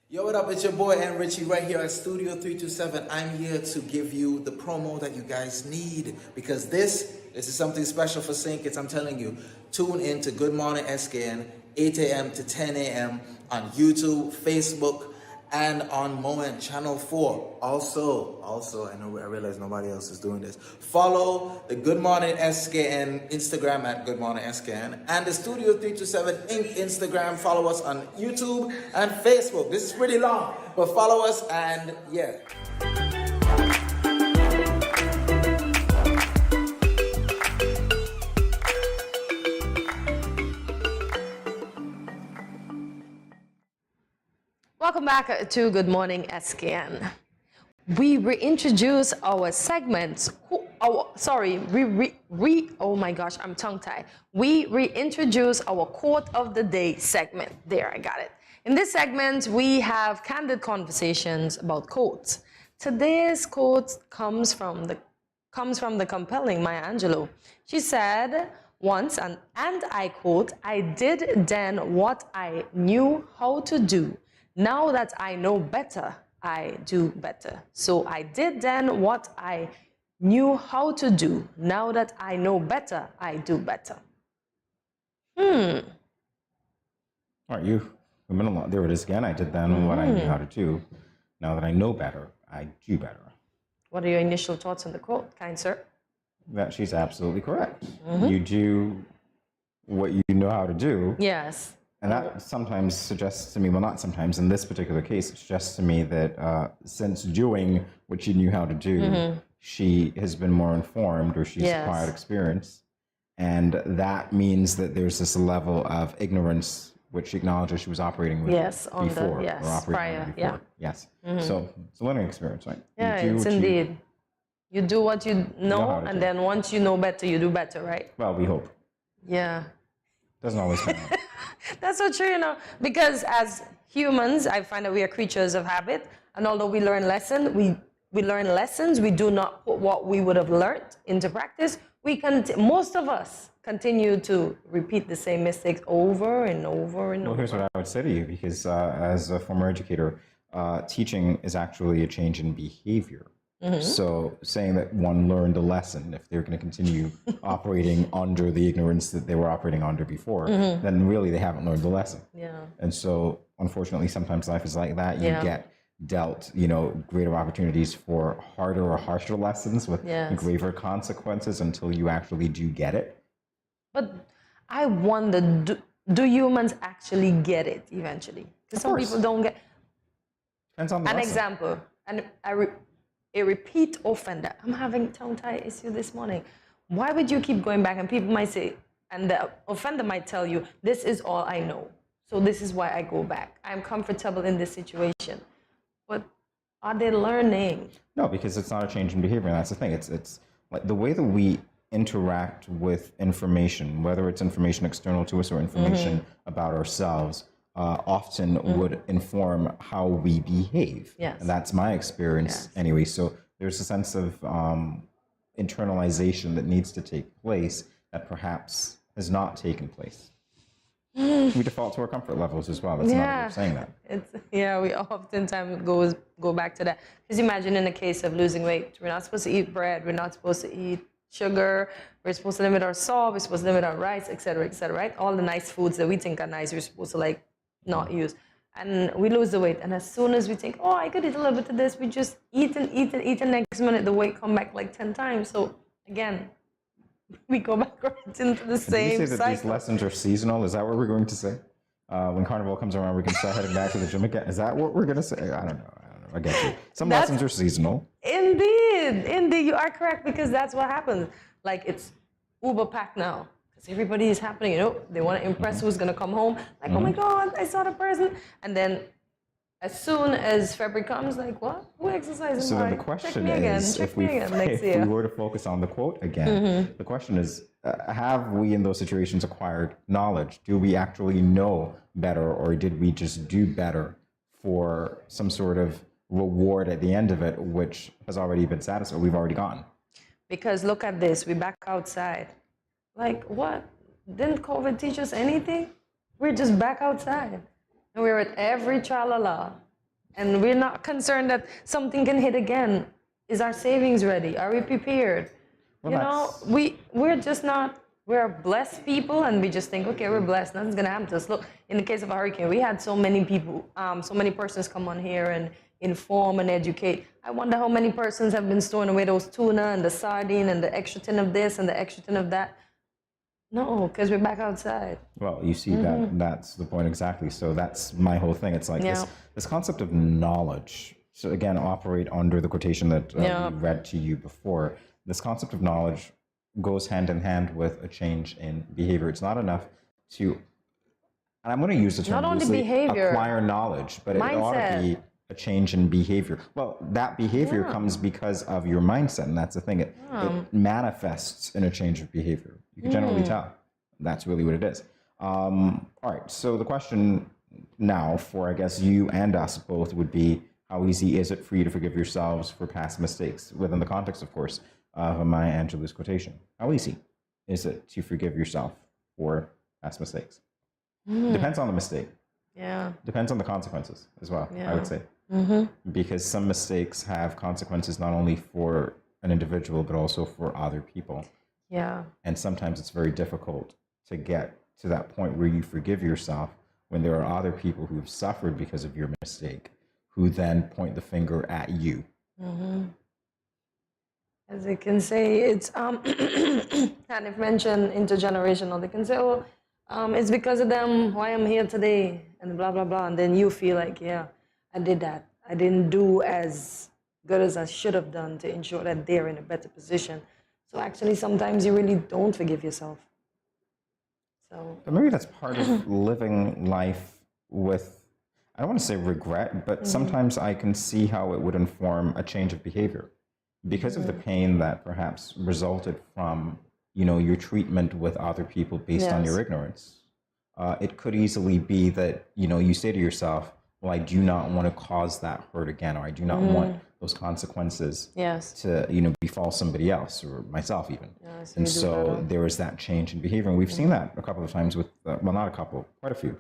Speaker 13: Yo, what up? It's your boy and Richie right here at Studio 327. I'm here to give you the promo that you guys need because this is something special for St. Kitts. I'm telling you, tune in to Good Morning SKN, 8 a.m. to 10 a.m. on YouTube, Facebook, and on Moen Channel 4. Also, I realize nobody else is doing this. Follow the Good Morning SKN Instagram at Good Morning SKN and the Studio 327 Inc. Instagram. Follow us on YouTube and Facebook. This is pretty long, but follow us and yeah.
Speaker 2: Welcome back to Good Morning SKN. We reintroduce our segments. Oh my gosh, I'm tongue-tied. We reintroduce our Quote of the Day segment. There, I got it. In this segment, we have candid conversations about quotes. Today's quote comes from the compelling Maya Angelou. She said once, and I quote, "I did then what I knew how to do. Now that I know better, I do better." So I did then what I knew how to do. Now that I know better, I do better.
Speaker 1: All right, you went along. There it is again. I did then what I knew how to do. Now that I know better, I do better.
Speaker 2: What are your initial thoughts on the quote, kind sir?
Speaker 1: That she's absolutely correct. You do what you know how to do.
Speaker 2: Yes.
Speaker 1: And that sometimes suggests to me, well, not sometimes, in this particular case, it suggests to me that since doing what she knew how to do, she has been more informed or she's acquired experience. And that means that there's this level of ignorance which she acknowledges she was operating with before. Yes. So it's a learning experience, right?
Speaker 2: Yeah, it's indeed. You do what you know and then once you know better, you do better, right?
Speaker 1: Well, we hope.
Speaker 2: Yeah.
Speaker 1: Doesn't always happen.
Speaker 2: That's so true, because as humans, I find that we are creatures of habit, and although we learn lessons, we do not put what we would have learned into practice. Most of us continue to repeat the same mistakes over and over and over.
Speaker 1: Well, here's what I would say to you, because as a former educator, teaching is actually a change in behavior. So saying that one learned a lesson, if they're going to continue operating under the ignorance that they were operating under before, then really they haven't learned the lesson.
Speaker 2: Yeah.
Speaker 1: And so unfortunately, sometimes life is like that. You
Speaker 2: Yeah.
Speaker 1: get dealt, greater opportunities for harder or harsher lessons with
Speaker 2: Yes.
Speaker 1: graver consequences until you actually do get it.
Speaker 2: But I wonder, do humans actually get it eventually? Because some people don't get.
Speaker 1: Depends on the
Speaker 2: An
Speaker 1: lesson.
Speaker 2: example, a repeat offender. I'm having tongue-tie issue this morning. Why would you keep going back? And people might say, and the offender might tell you, this is all I know. So this is why I go back. I'm comfortable in this situation. But are they learning?
Speaker 1: No, because it's not a change in behavior. And that's the thing. It's like the way that we interact with information, whether it's information external to us or information about ourselves, often would inform how we behave.
Speaker 2: Yes.
Speaker 1: And that's my experience anyway. So there's a sense of internalization that needs to take place that perhaps has not taken place. We default to our comfort levels as well. That's another way of saying that.
Speaker 2: We oftentimes go back to that. Because imagine in the case of losing weight, we're not supposed to eat bread, we're not supposed to eat sugar, we're supposed to limit our salt, we're supposed to limit our rice, etc., right? All the nice foods that we think are nice, we're supposed to not use. And we lose the weight. And as soon as we think, I could eat a little bit of this, we just eat and eat and eat. And next minute, the weight come back like 10 times. So again, we go back right into the same
Speaker 1: Did you say that
Speaker 2: cycle.
Speaker 1: these lessons are seasonal? Is that what we're going to say? When Carnival comes around, we can start heading back to the gym again. Is that what we're going to say? I don't know. I get you. Some lessons are seasonal.
Speaker 2: Indeed, you are correct, because that's what happens. Like, it's uber packed now. Everybody is happening, they want to impress who's going to come home. Like, oh my God, I saw the person. And then as soon as February comes, like, what? Who exercises?
Speaker 1: So then the question is, if we were to focus on the quote again, the question is, have we in those situations acquired knowledge? Do we actually know better, or did we just do better for some sort of reward at the end of it, which has already been satisfied? We've already gone.
Speaker 2: Because look at this, we're back outside. Like, what? Didn't COVID teach us anything? We're just back outside. And we're at every tra-la-la. And we're not concerned that something can hit again. Is our savings ready? Are we prepared?
Speaker 1: Well,
Speaker 2: we're just not, we're blessed people, and we just think, okay, we're blessed, nothing's gonna happen to us. Look, in the case of a hurricane, we had so many people, so many persons come on here and inform and educate. I wonder how many persons have been storing away those tuna and the sardine and the extra tin of this and the extra tin of that. No, because we're back outside.
Speaker 1: Well, you see that's the point exactly. So that's my whole thing. It's like this concept of knowledge. So again, operate under the quotation that we read to you before. This concept of knowledge goes hand in hand with a change in behavior. It's not enough to, and I'm going to use the term
Speaker 2: not only
Speaker 1: loosely,
Speaker 2: behavior,
Speaker 1: acquire knowledge, but
Speaker 2: mindset.
Speaker 1: it ought to be a change in behavior. Well, that behavior comes because of your mindset, and that's the thing. It manifests in a change of behavior. You can generally tell. That's really what it is. All right, so the question now for, I guess, you and us both would be, how easy is it for you to forgive yourselves for past mistakes? Within the context, of course, of Maya Angelou's quotation. How easy is it to forgive yourself for past mistakes? Depends on the mistake.
Speaker 2: Yeah.
Speaker 1: Depends on the consequences as well, I would say. Because some mistakes have consequences not only for an individual, but also for other people.
Speaker 2: Yeah.
Speaker 1: And sometimes it's very difficult to get to that point where you forgive yourself when there are other people who have suffered because of your mistake, who then point the finger at you.
Speaker 2: As they can say, it's, and if mentioned intergenerational, they can say, it's because of them why I'm here today, and blah, blah, blah. And then you feel like, yeah, I did that. I didn't do as good as I should have done to ensure that they're in a better position. So actually, sometimes you really don't forgive yourself.
Speaker 1: But maybe that's part of living life with, I don't want to say regret, but sometimes I can see how it would inform a change of behavior because of the pain that perhaps resulted from, your treatment with other people based on your ignorance. It could easily be that, you say to yourself, well, I do not want to cause that hurt again, or I do not want those consequences to, befall somebody else or myself even. And so there is that change in behavior. And we've seen that a couple of times with, well, not a couple, quite a few,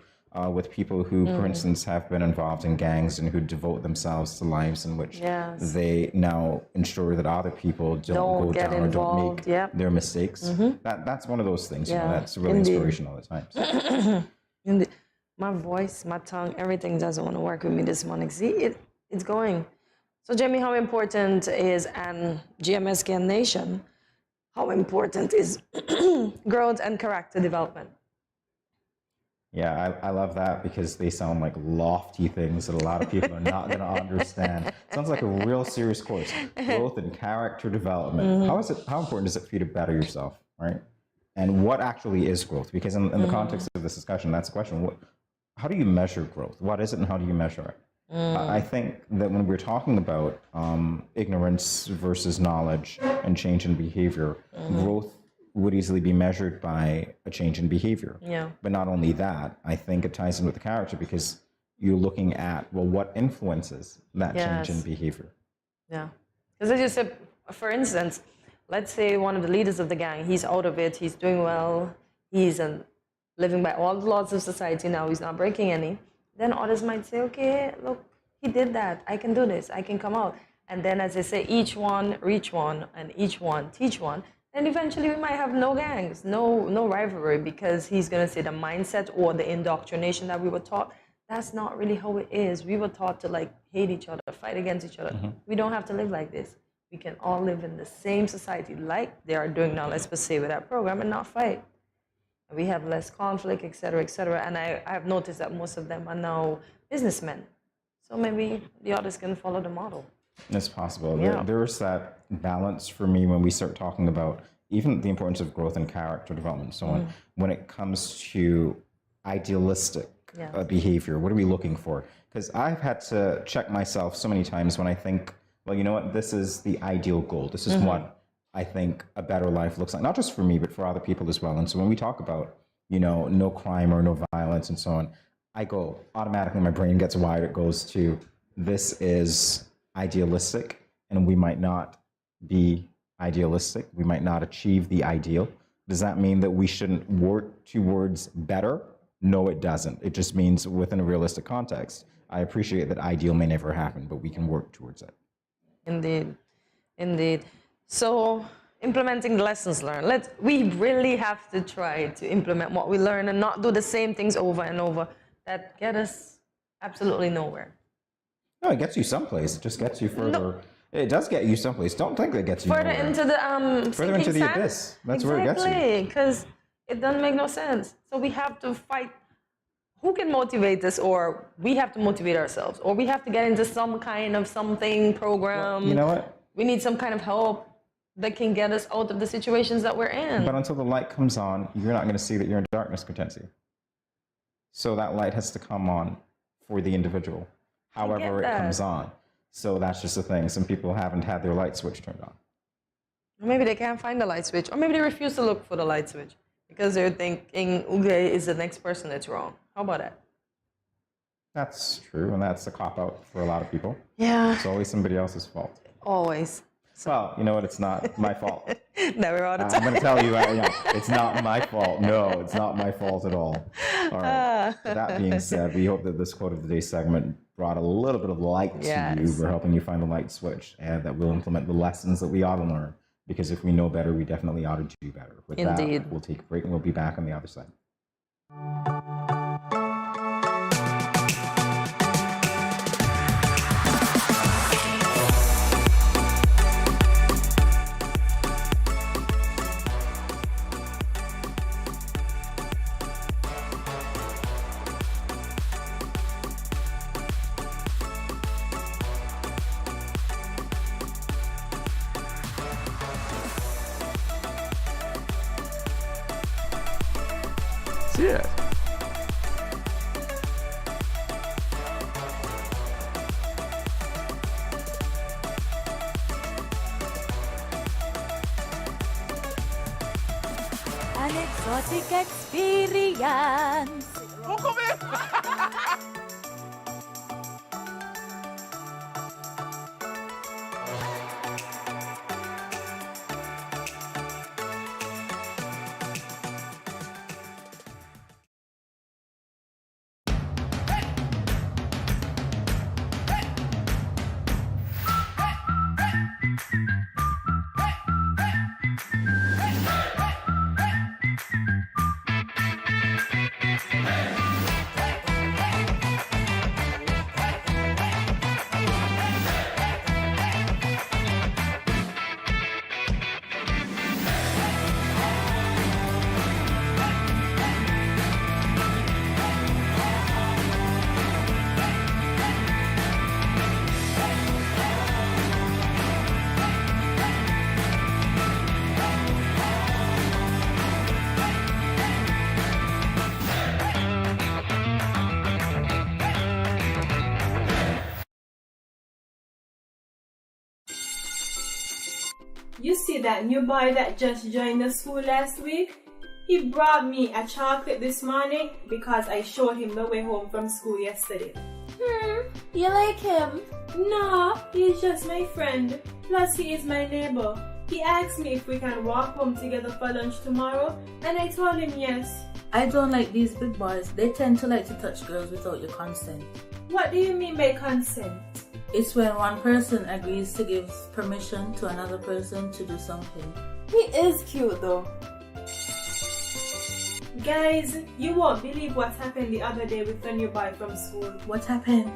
Speaker 1: with people who, for instance, have been involved in gangs and who devote themselves to lives in which they now ensure that other people don't go
Speaker 2: get
Speaker 1: down or don't
Speaker 2: involved.
Speaker 1: make their mistakes. That's one of those things, you know, that's really inspirational at times.
Speaker 2: My voice, my tongue, everything doesn't want to work with me this morning. See, it's going. So, Jamie, how important is, and GMSKN Nation, how important is growth and character development?
Speaker 1: Yeah, I love that because they sound like lofty things that a lot of people are not going to understand. Sounds like a real serious course. Growth and character development. How important is it for you to better yourself, right? And what actually is growth? Because in the context of this discussion, that's the question. How do you measure growth? What is it and how do you measure it? I think that when we're talking about ignorance versus knowledge and change in behavior, growth would easily be measured by a change in behavior.
Speaker 2: Yeah.
Speaker 1: But not only that, I think it ties in with the character because you're looking at, well, what influences that change in behavior?
Speaker 2: Yeah. Because as you said, for instance, let's say one of the leaders of the gang, he's out of it, he's doing well, he's living by all the laws of society now, he's not breaking any. Then others might say, okay, look, he did that, I can do this, I can come out. And then as they say, each one reach one and each one teach one. And eventually we might have no gangs, no rivalry, because he's going to say the mindset or the indoctrination that we were taught, that's not really how it is. We were taught to like hate each other, fight against each other. We don't have to live like this. We can all live in the same society like they are doing now, let's say with that program, and not fight. We have less conflict, et cetera, et cetera. And I have noticed that most of them are now businessmen. So maybe the others can follow the model.
Speaker 1: It's possible.
Speaker 2: Yeah.
Speaker 1: There's that balance for me when we start talking about even the importance of growth and character development and so on. When it comes to idealistic behavior, what are we looking for? Because I've had to check myself so many times when I think, well, you know what, this is the ideal goal. This is what I think a better life looks like, not just for me, but for other people as well. And so when we talk about, you know, no crime or no violence and so on, I go automatically, my brain gets wired. It goes to, this is idealistic, and we might not be idealistic. We might not achieve the ideal. Does that mean that we shouldn't work towards better? No, it doesn't. It just means within a realistic context. I appreciate that ideal may never happen, but we can work towards it.
Speaker 2: Indeed, indeed. So implementing the lessons learned. We really have to try to implement what we learn and not do the same things over and over that get us absolutely nowhere.
Speaker 1: No, it gets you someplace. It just gets you further. No. It does get you someplace. Don't think it gets you
Speaker 2: further
Speaker 1: nowhere.
Speaker 2: into the
Speaker 1: further into the abyss. That's where it gets you.
Speaker 2: Exactly, because it doesn't make no sense. So we have to fight. Who can motivate us, or we have to motivate ourselves, or we have to get into some kind of something program.
Speaker 1: Well, you know what?
Speaker 2: We need some kind of help that can get us out of the situations that we're in.
Speaker 1: But until the light comes on, you're not going to see that you're in darkness, Katensi. So that light has to come on for the individual, however it comes on. So that's just the thing. Some people haven't had their light switch turned on.
Speaker 2: Or maybe they can't find the light switch, or maybe they refuse to look for the light switch because they're thinking, okay, is the next person that's wrong. How about that?
Speaker 1: That's true, and that's a cop-out for a lot of people.
Speaker 2: Yeah.
Speaker 1: It's always somebody else's fault.
Speaker 2: Always.
Speaker 1: Well, you know what? It's not my fault.
Speaker 2: Never all the time.
Speaker 1: I'm going to tell you, it's not my fault. No, it's not my fault at all. All right. That being said, we hope that this quote of the day segment brought a little bit of light to you. We're helping you find the light switch, and that we'll implement the lessons that we ought to learn. Because if we know better, we definitely ought to do better. With that, we'll take a break, and we'll be back on the other side.
Speaker 16: Yeah.
Speaker 3: An exotic experience.
Speaker 4: You see that new boy that just joined the school last week? He brought me a chocolate this morning because I showed him the way home from school yesterday.
Speaker 3: You like him?
Speaker 4: No, he's just my friend. Plus, he is my neighbor. He asked me if we can walk home together for lunch tomorrow, and I told him yes.
Speaker 5: I don't like these big boys. They tend to like to touch girls without your consent.
Speaker 4: What do you mean by consent?
Speaker 5: It's when one person agrees to give permission to another person to do something.
Speaker 3: He is cute though.
Speaker 4: Guys, you won't believe what happened the other day with the new boy from school.
Speaker 5: What happened?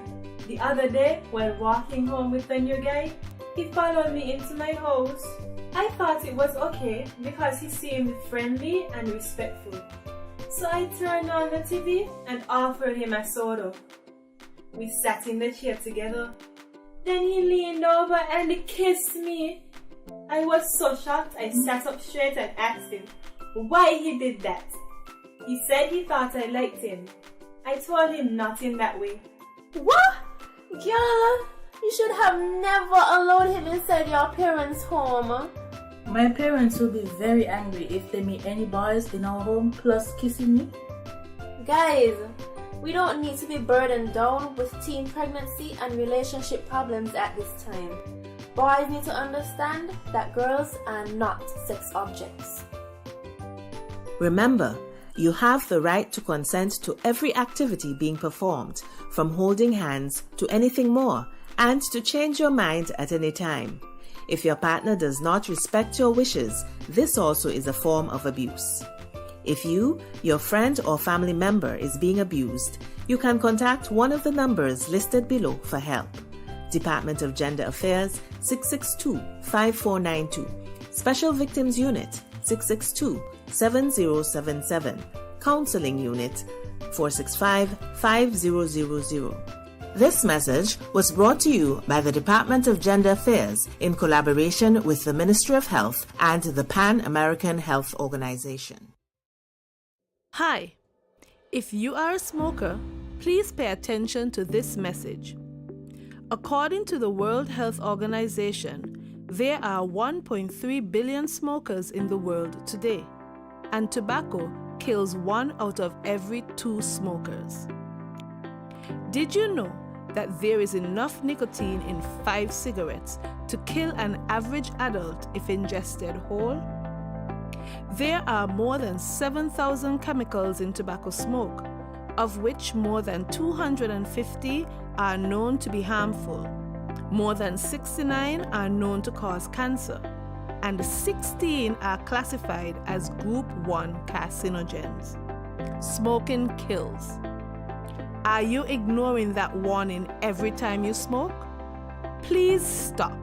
Speaker 4: The other day, while walking home with the new guy, he followed me into my house. I thought it was okay because he seemed friendly and respectful. So I turned on the TV and offered him a soda. We sat in the chair together. Then he leaned over and kissed me. I was so shocked I sat up straight and asked him why he did that. He said he thought I liked him. I told him not in that way.
Speaker 3: What? Girl, you should have never allowed him inside your parents' home.
Speaker 5: My parents will be very angry if they meet any boys in our home plus kissing me.
Speaker 3: Guys, we don't need to be burdened down with teen pregnancy and relationship problems at this time. Boys need to understand that girls are not sex objects.
Speaker 12: Remember, you have the right to consent to every activity being performed, from holding hands to anything more, and to change your mind at any time. If your partner does not respect your wishes, this also is a form of abuse. If you, your friend or family member is being abused, you can contact one of the numbers listed below for help. Department of Gender Affairs 662-5492, Special Victims Unit 662-7077, Counseling Unit 465-5000. This message was brought to you by the Department of Gender Affairs in collaboration with the Ministry of Health and the Pan American Health Organization.
Speaker 6: Hi, if you are a smoker, please pay attention to this message. According to the World Health Organization, there are 1.3 billion smokers in the world today, and tobacco kills 1 out of every 2 smokers. Did you know that there is enough nicotine in 5 cigarettes to kill an average adult if ingested whole? There are more than 7,000 chemicals in tobacco smoke, of which more than 250 are known to be harmful. More than 69 are known to cause cancer, and 16 are classified as Group 1 carcinogens. Smoking kills. Are you ignoring that warning every time you smoke? Please stop.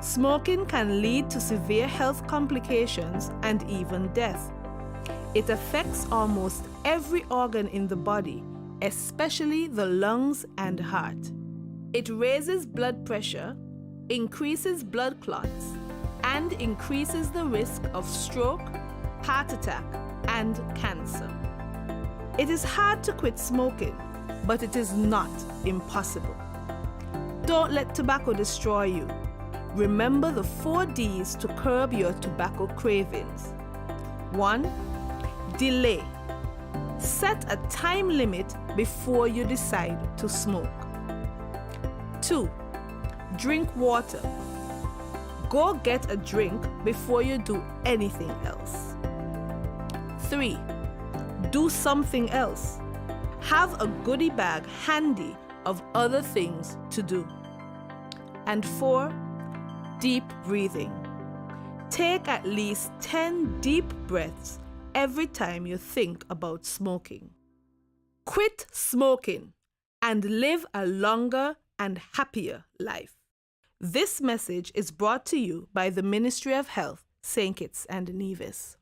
Speaker 6: Smoking can lead to severe health complications and even death. It affects almost every organ in the body, especially the lungs and heart. It raises blood pressure, increases blood clots, and increases the risk of stroke, heart attack, and cancer. It is hard to quit smoking, but it is not impossible. Don't let tobacco destroy you. Remember the 4 Ds to curb your tobacco cravings. 1. Delay. Set a time limit before you decide to smoke. 2. Drink water. Go get a drink before you do anything else. 3. Do something else. Have a goodie bag handy of other things to do. And 4. Deep breathing. Take at least 10 deep breaths every time you think about smoking. Quit smoking and live a longer and happier life. This message is brought to you by the Ministry of Health, St. Kitts and Nevis.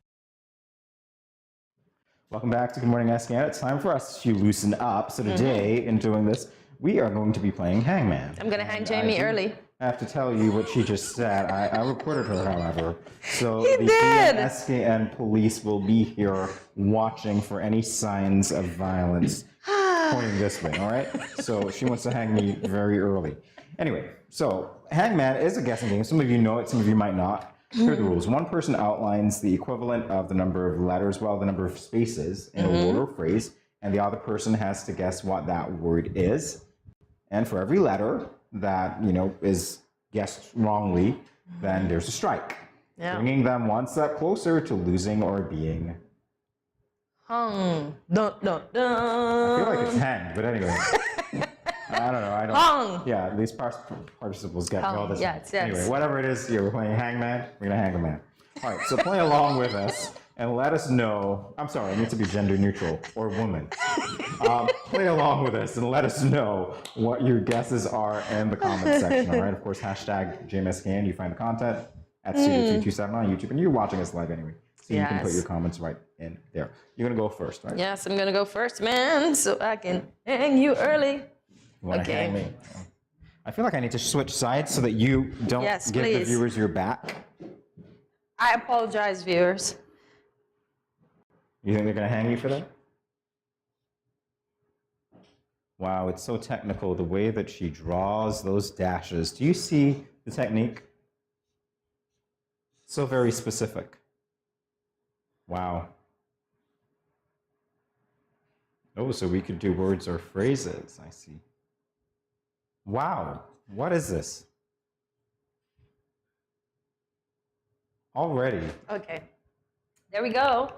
Speaker 1: Welcome back to Good Morning SKN. It's time for us to loosen up. So today, in doing this, we are going to be playing Hangman.
Speaker 2: I'm going to hang Jamie early.
Speaker 1: I have to tell you what she just said. I recorded her, however. So
Speaker 2: He
Speaker 1: the
Speaker 2: did.
Speaker 1: SKN police will be here watching for any signs of violence pointing this way, all right? So she wants to hang me very early. Anyway, so Hangman is a guessing game. Some of you know it, some of you might not. Here are the rules. One person outlines the equivalent of the number of letters, well, the number of spaces in a word or phrase, and the other person has to guess what that word is. And for every letter that, is guessed wrongly, then there's a strike.
Speaker 2: Yeah.
Speaker 1: Bringing them one step closer to losing or being
Speaker 2: hung. Dun, dun, dun.
Speaker 1: I feel like it's hanged, but anyway. I don't know.
Speaker 2: Hung.
Speaker 1: Yeah, these participles get me all this.
Speaker 2: Yes.
Speaker 1: Anyway, whatever it is, we're playing hangman. We're going to hang a man. All right, so play along with us and let us know. I'm sorry, I need to be gender neutral or woman. Play along with us and let us know what your guesses are in the comment section. All right, of course, hashtag GMSKN. You find the content at Studio327 on YouTube, and you're watching us live anyway. So you can put your comments right in there. You're going to go first, right?
Speaker 2: Yes, I'm going to go first, man, so I can hang you early.
Speaker 1: You want to hang me? I feel like I need to switch sides so that you don't give the viewers your back.
Speaker 2: I apologize, viewers.
Speaker 1: You think they're going to hang you for that? Wow, it's so technical, the way that she draws those dashes. Do you see the technique? So very specific. Wow. Oh, so we could do words or phrases, I see. Wow, what is this? Already.
Speaker 2: Okay, there we go.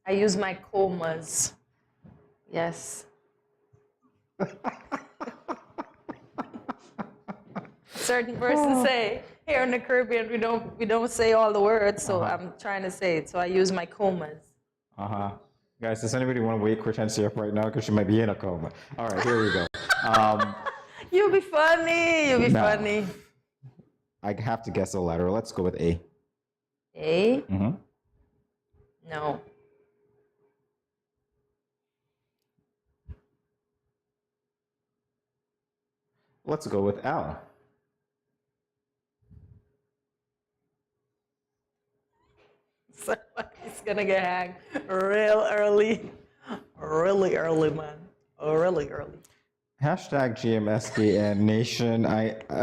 Speaker 2: I use my comas. Yes. Certain persons say, here in the Caribbean, we don't say all the words, so I'm trying to say it. So I use my comas.
Speaker 1: Guys, does anybody want to wake Hortensia up right now? Because she might be in a coma. All right, here we go.
Speaker 2: You'll be funny. You'll be funny.
Speaker 1: I have to guess a letter. Let's go with A.
Speaker 2: A?
Speaker 1: Mm-hmm.
Speaker 2: No.
Speaker 1: Let's go with L.
Speaker 2: Somebody's gonna get hanged real early. Really early, man. Really early.
Speaker 1: Hashtag GMSKN Nation.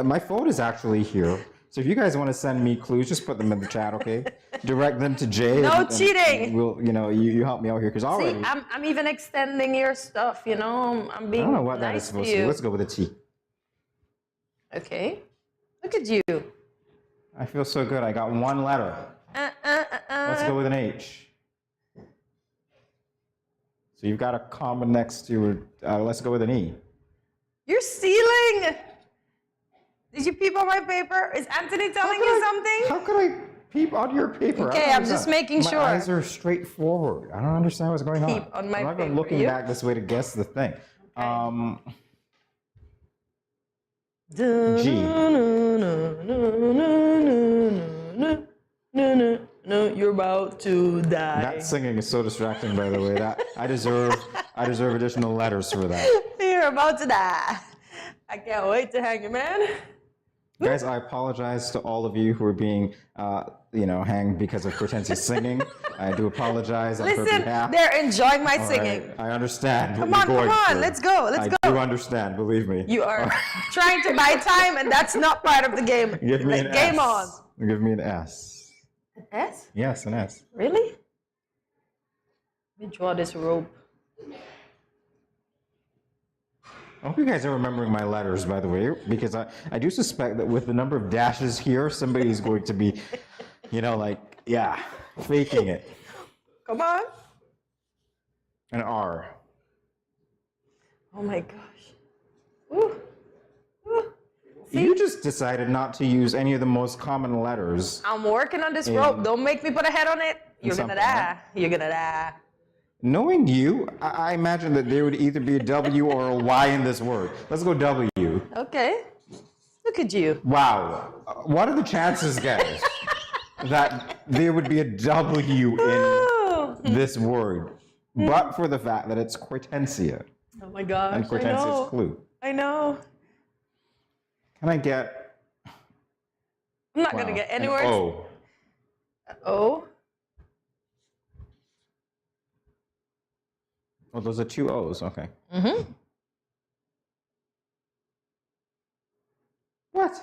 Speaker 1: My phone is actually here. So if you guys want to send me clues, just put them in the chat, okay? Direct them to Jay.
Speaker 2: No cheating.
Speaker 1: And we'll, you help me out here because already.
Speaker 2: See, I'm even extending your stuff. I'm being.
Speaker 1: I don't know what
Speaker 2: nice
Speaker 1: that is supposed
Speaker 2: to
Speaker 1: to
Speaker 2: you.
Speaker 1: be. Let's go with a T.
Speaker 2: Okay. Look at you.
Speaker 1: I feel so good. I got one letter. Let's go with an H. So you've got a comma next to let's go with an E.
Speaker 2: You're stealing. Did you peep on my paper? Is Anthony telling you something?
Speaker 1: How could I peep on your paper?
Speaker 2: Okay, I'm just making sure.
Speaker 1: My eyes are straightforward. I don't understand what's going on.
Speaker 2: Peep on my
Speaker 1: I'm not even
Speaker 2: paper.
Speaker 1: looking back this way to guess the thing. G.
Speaker 2: No, you're about to die.
Speaker 1: That singing is so distracting, by the way. That I deserve additional letters for that.
Speaker 2: You're about to die. I can't wait to hang you, man.
Speaker 1: Guys, I apologize to all of you who are being, hanged because of Hortensia's singing. I do apologize on her
Speaker 2: Listen,
Speaker 1: behalf.
Speaker 2: they're enjoying my
Speaker 1: All
Speaker 2: singing.
Speaker 1: right, I understand.
Speaker 2: Come
Speaker 1: what
Speaker 2: on,
Speaker 1: you're going through.
Speaker 2: let's go, let's go.
Speaker 1: I do understand, believe me.
Speaker 2: You are trying to buy time, and that's not part of the game.
Speaker 1: Give me an
Speaker 2: Game
Speaker 1: S.
Speaker 2: on.
Speaker 1: Give me an S.
Speaker 2: An S?
Speaker 1: Yes, an S.
Speaker 2: Really? Let me draw this rope.
Speaker 1: I hope you guys are remembering my letters, by the way, because I do suspect that with the number of dashes here, somebody's going to be, faking it.
Speaker 2: Come on.
Speaker 1: An R.
Speaker 2: Oh my gosh. Ooh. Ooh.
Speaker 1: You just decided not to use any of the most common letters.
Speaker 2: I'm working on this rope. Don't make me put a head on it. You're gonna die. You're gonna die.
Speaker 1: Knowing you, I imagine that there would either be a W or a Y in this word. Let's go W.
Speaker 2: Okay. Look at you.
Speaker 1: Wow. What are the chances, guys, that there would be a W in this word, but for the fact that it's Hortensia?
Speaker 2: Oh my gosh.
Speaker 1: And Hortensia's clue.
Speaker 2: I know.
Speaker 1: Can I get?
Speaker 2: I'm not gonna get any
Speaker 1: an
Speaker 2: words.
Speaker 1: O.
Speaker 2: O.
Speaker 1: Oh, those are two O's. Okay.
Speaker 2: Mm-hmm.
Speaker 1: What?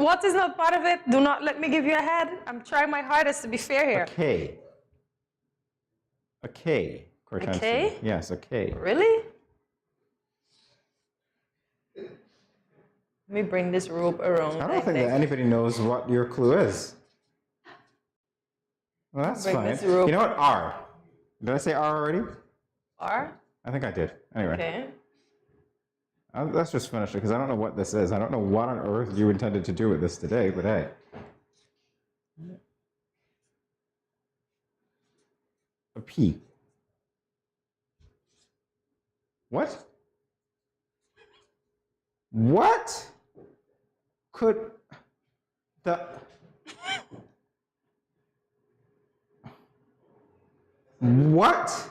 Speaker 2: what is not part of it? Do not let me give you a head. I'm trying my hardest to be fair here.
Speaker 1: A K. Cortensia.
Speaker 2: A K?
Speaker 1: Yes, a K.
Speaker 2: Really? Let me bring this rope around.
Speaker 1: I don't think that anybody knows what your clue is. Well, that's
Speaker 2: Bring
Speaker 1: fine.
Speaker 2: this rope.
Speaker 1: You know what? R. Did I say R already?
Speaker 2: R?
Speaker 1: I think I did. Anyway.
Speaker 2: Okay.
Speaker 1: Let's just finish it because I don't know what this is. I don't know what on earth you intended to do with this today, but hey. A P. What? What could the... What?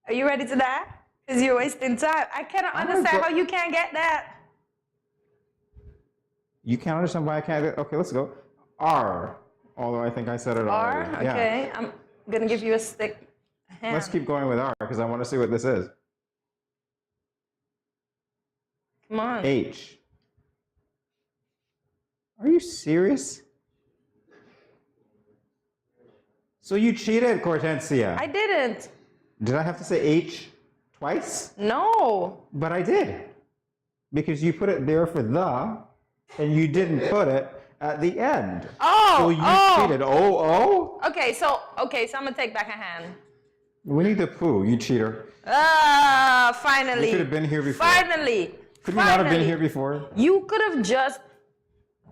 Speaker 2: Are you ready to die? Because you're wasting time. I cannot understand how you can't get that.
Speaker 1: You can't understand why I can't do it? Okay, let's go. R. Although I think I said it already.
Speaker 2: R? Okay.
Speaker 1: Yeah.
Speaker 2: I'm going to give you a stick.
Speaker 1: Let's keep going with R because I want to see what this is.
Speaker 2: Come on.
Speaker 1: H. Are you serious? So you cheated, Cortensia.
Speaker 2: I didn't.
Speaker 1: Did I have to say H twice?
Speaker 2: No.
Speaker 1: But I did. Because you put it there for the, and you didn't put it at the end.
Speaker 2: Oh.
Speaker 1: So you cheated. Oh.
Speaker 2: Okay, so I'm going to take back a hand.
Speaker 1: Winnie the Pooh, you cheater.
Speaker 2: Finally.
Speaker 1: You could have been here before.
Speaker 2: Finally.
Speaker 1: Could we not have been here before?
Speaker 2: You could have just...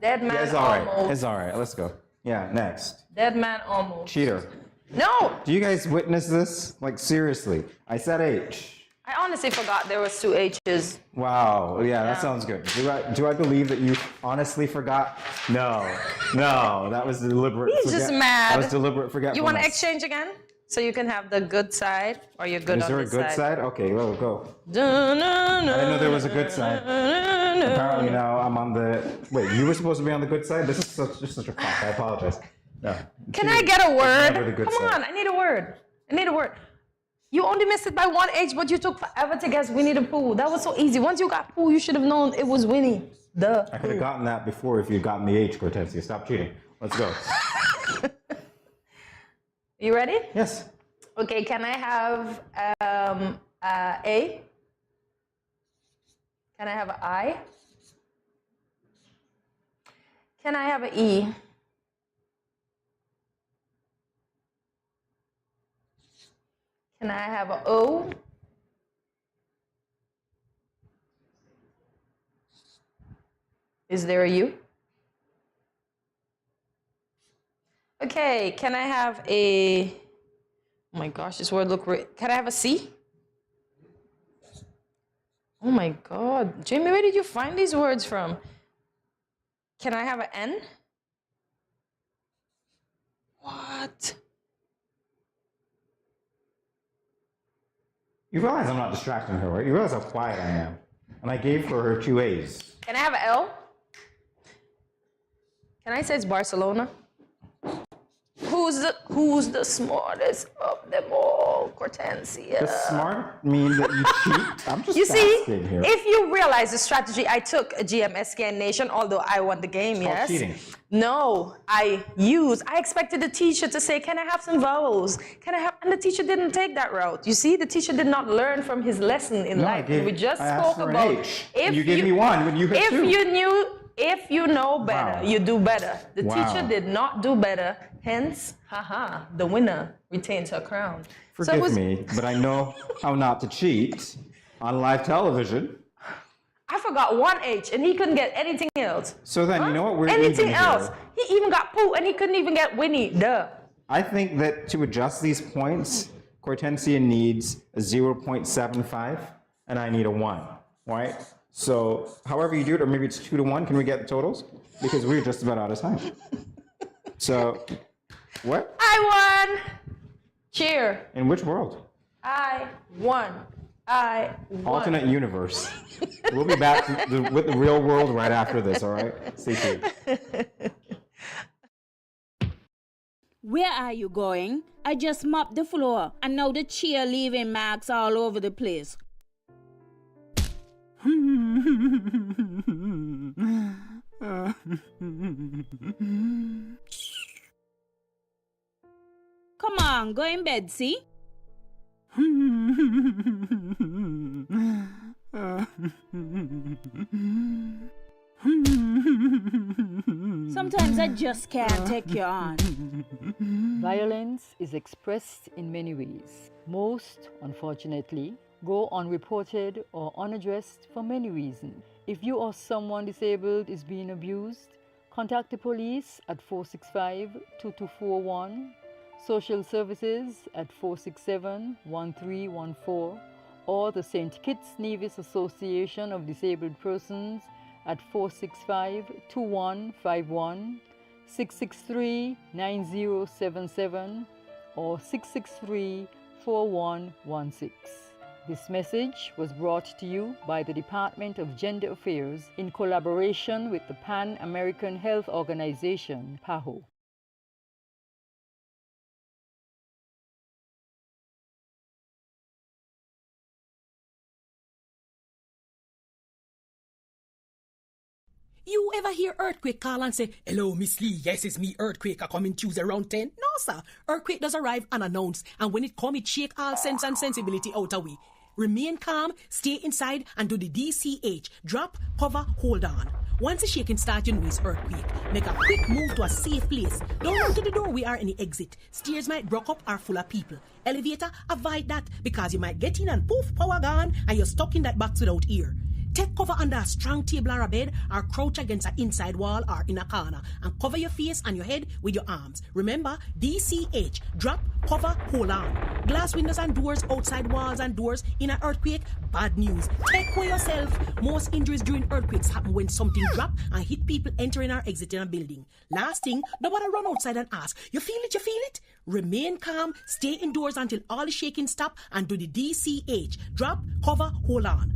Speaker 2: Dead man
Speaker 1: It's all right.
Speaker 2: almost.
Speaker 1: It's all right. Let's go. Yeah, next.
Speaker 2: Dead man almost.
Speaker 1: Cheater.
Speaker 2: No.
Speaker 1: Do you guys witness this? Like, seriously. I said H.
Speaker 2: I honestly forgot there was 2 H's.
Speaker 1: Wow. Yeah, that sounds good. Do I believe that you honestly forgot? No. That was deliberate.
Speaker 2: He's just mad.
Speaker 1: That was deliberate forgetfulness.
Speaker 2: You want to exchange again? So you can have the good side, or you're good
Speaker 1: Is
Speaker 2: on
Speaker 1: there a
Speaker 2: this
Speaker 1: good side? Okay, well, go. I
Speaker 2: Didn't
Speaker 1: didn't know there was a good side. Apparently now I'm on the... Wait, you were supposed to be on the good side? This is just such a pop. I apologize. No.
Speaker 2: Can I get a word?
Speaker 1: Never the good
Speaker 2: Come
Speaker 1: side.
Speaker 2: on, I need a word. You only missed it by 1 H, but you took forever to guess Winnie the Pooh. That was so easy. Once you got Pooh, you should have known it was Winnie. Duh.
Speaker 1: I could have gotten that before if you'd gotten the H, Cortensia. Stop cheating. Let's go.
Speaker 2: You ready?
Speaker 1: Yes.
Speaker 2: Okay, can I have A? Can I have an I? Can I have an E? Can I have an O? Is there a U? Okay, can I have a... Oh my gosh, this word look... Can I have a C? Oh my God. Jamie, where did you find these words from? Can I have an N? What?
Speaker 1: You realize I'm not distracting her, right? You realize how quiet I am. And I gave her 2 A's.
Speaker 2: Can I have an L? Can I say it's Barcelona? Who's the smartest of them all? Cortensia.
Speaker 1: Does smart mean that you cheat? I'm just
Speaker 2: You see,
Speaker 1: asking here.
Speaker 2: if you realize the strategy I took, GMSKN Nation, although I won the game,
Speaker 1: It's called
Speaker 2: yes.
Speaker 1: cheating.
Speaker 2: No, I expected the teacher to say, can I have some vowels? And the teacher didn't take that route. You see, the teacher did not learn from his lesson in life. We just
Speaker 1: I asked
Speaker 2: spoke
Speaker 1: for an
Speaker 2: about
Speaker 1: H. You gave me 1 when you had 2.
Speaker 2: If you know better,
Speaker 1: Wow.
Speaker 2: you do better. The
Speaker 1: Wow.
Speaker 2: teacher did not do better. Hence, the winner retains her crown.
Speaker 1: Forgive me, but I know how not to cheat on live television.
Speaker 2: I forgot 1 H and he couldn't get anything else.
Speaker 1: So then, you know what we're
Speaker 2: Anything
Speaker 1: doing
Speaker 2: else.
Speaker 1: here?
Speaker 2: He even got Pooh and he couldn't even get Winnie. Duh.
Speaker 1: I think that to adjust these points, Cortensia needs a 0.75 and I need a 1, right? So however you do it, or maybe it's 2 to 1, can we get the totals? Because we're just about out of time. So, what?
Speaker 2: I won. Cheer.
Speaker 1: In which world?
Speaker 2: I won. I won.
Speaker 1: Alternate universe. We'll be back with the real world right after this, all right? Stay tuned.
Speaker 7: Where are you going? I just mopped the floor and now the chair leaving marks all over the place. Come on, go in bed, see? Sometimes I just can't take you on.
Speaker 8: Violence is expressed in many ways. Most, unfortunately, go unreported or unaddressed for many reasons. If you or someone disabled is being abused, contact the police at 465-2241, social services at 467-1314, or the St. Kitts Nevis Association of Disabled Persons at 465-2151, 663-9077, or 663-4116. This message was brought to you by the Department of Gender Affairs in collaboration with the Pan American Health Organization, PAHO.
Speaker 9: You ever hear Earthquake call and say, "Hello, Miss Lee, yes, it's me, Earthquake, I come in Tuesday around 10? No, sir. Earthquake does arrive unannounced, and when it come, it shake all sense and sensibility out of we. Remain calm, stay inside, and do the DCH. Drop, cover, hold on. Once the shaking starts, you know it's earthquake. Make a quick move to a safe place. Don't run to the door, we are any exit. Stairs might broke up or full of people. Elevator, avoid that, because you might get in and poof, power gone, and you're stuck in that box without ear. Take cover under a strong table or a bed, or crouch against an inside wall or in a corner, and cover your face and your head with your arms. Remember, DCH, drop, cover, hold on. Glass windows and doors, outside walls and doors in an earthquake, bad news. Take care yourself. Most injuries during earthquakes happen when something drop and hit people entering or exiting a building. Last thing, nobody run outside and ask, you feel it, you feel it? Remain calm, stay indoors until all the shaking stop, and do the DCH, drop, cover, hold on.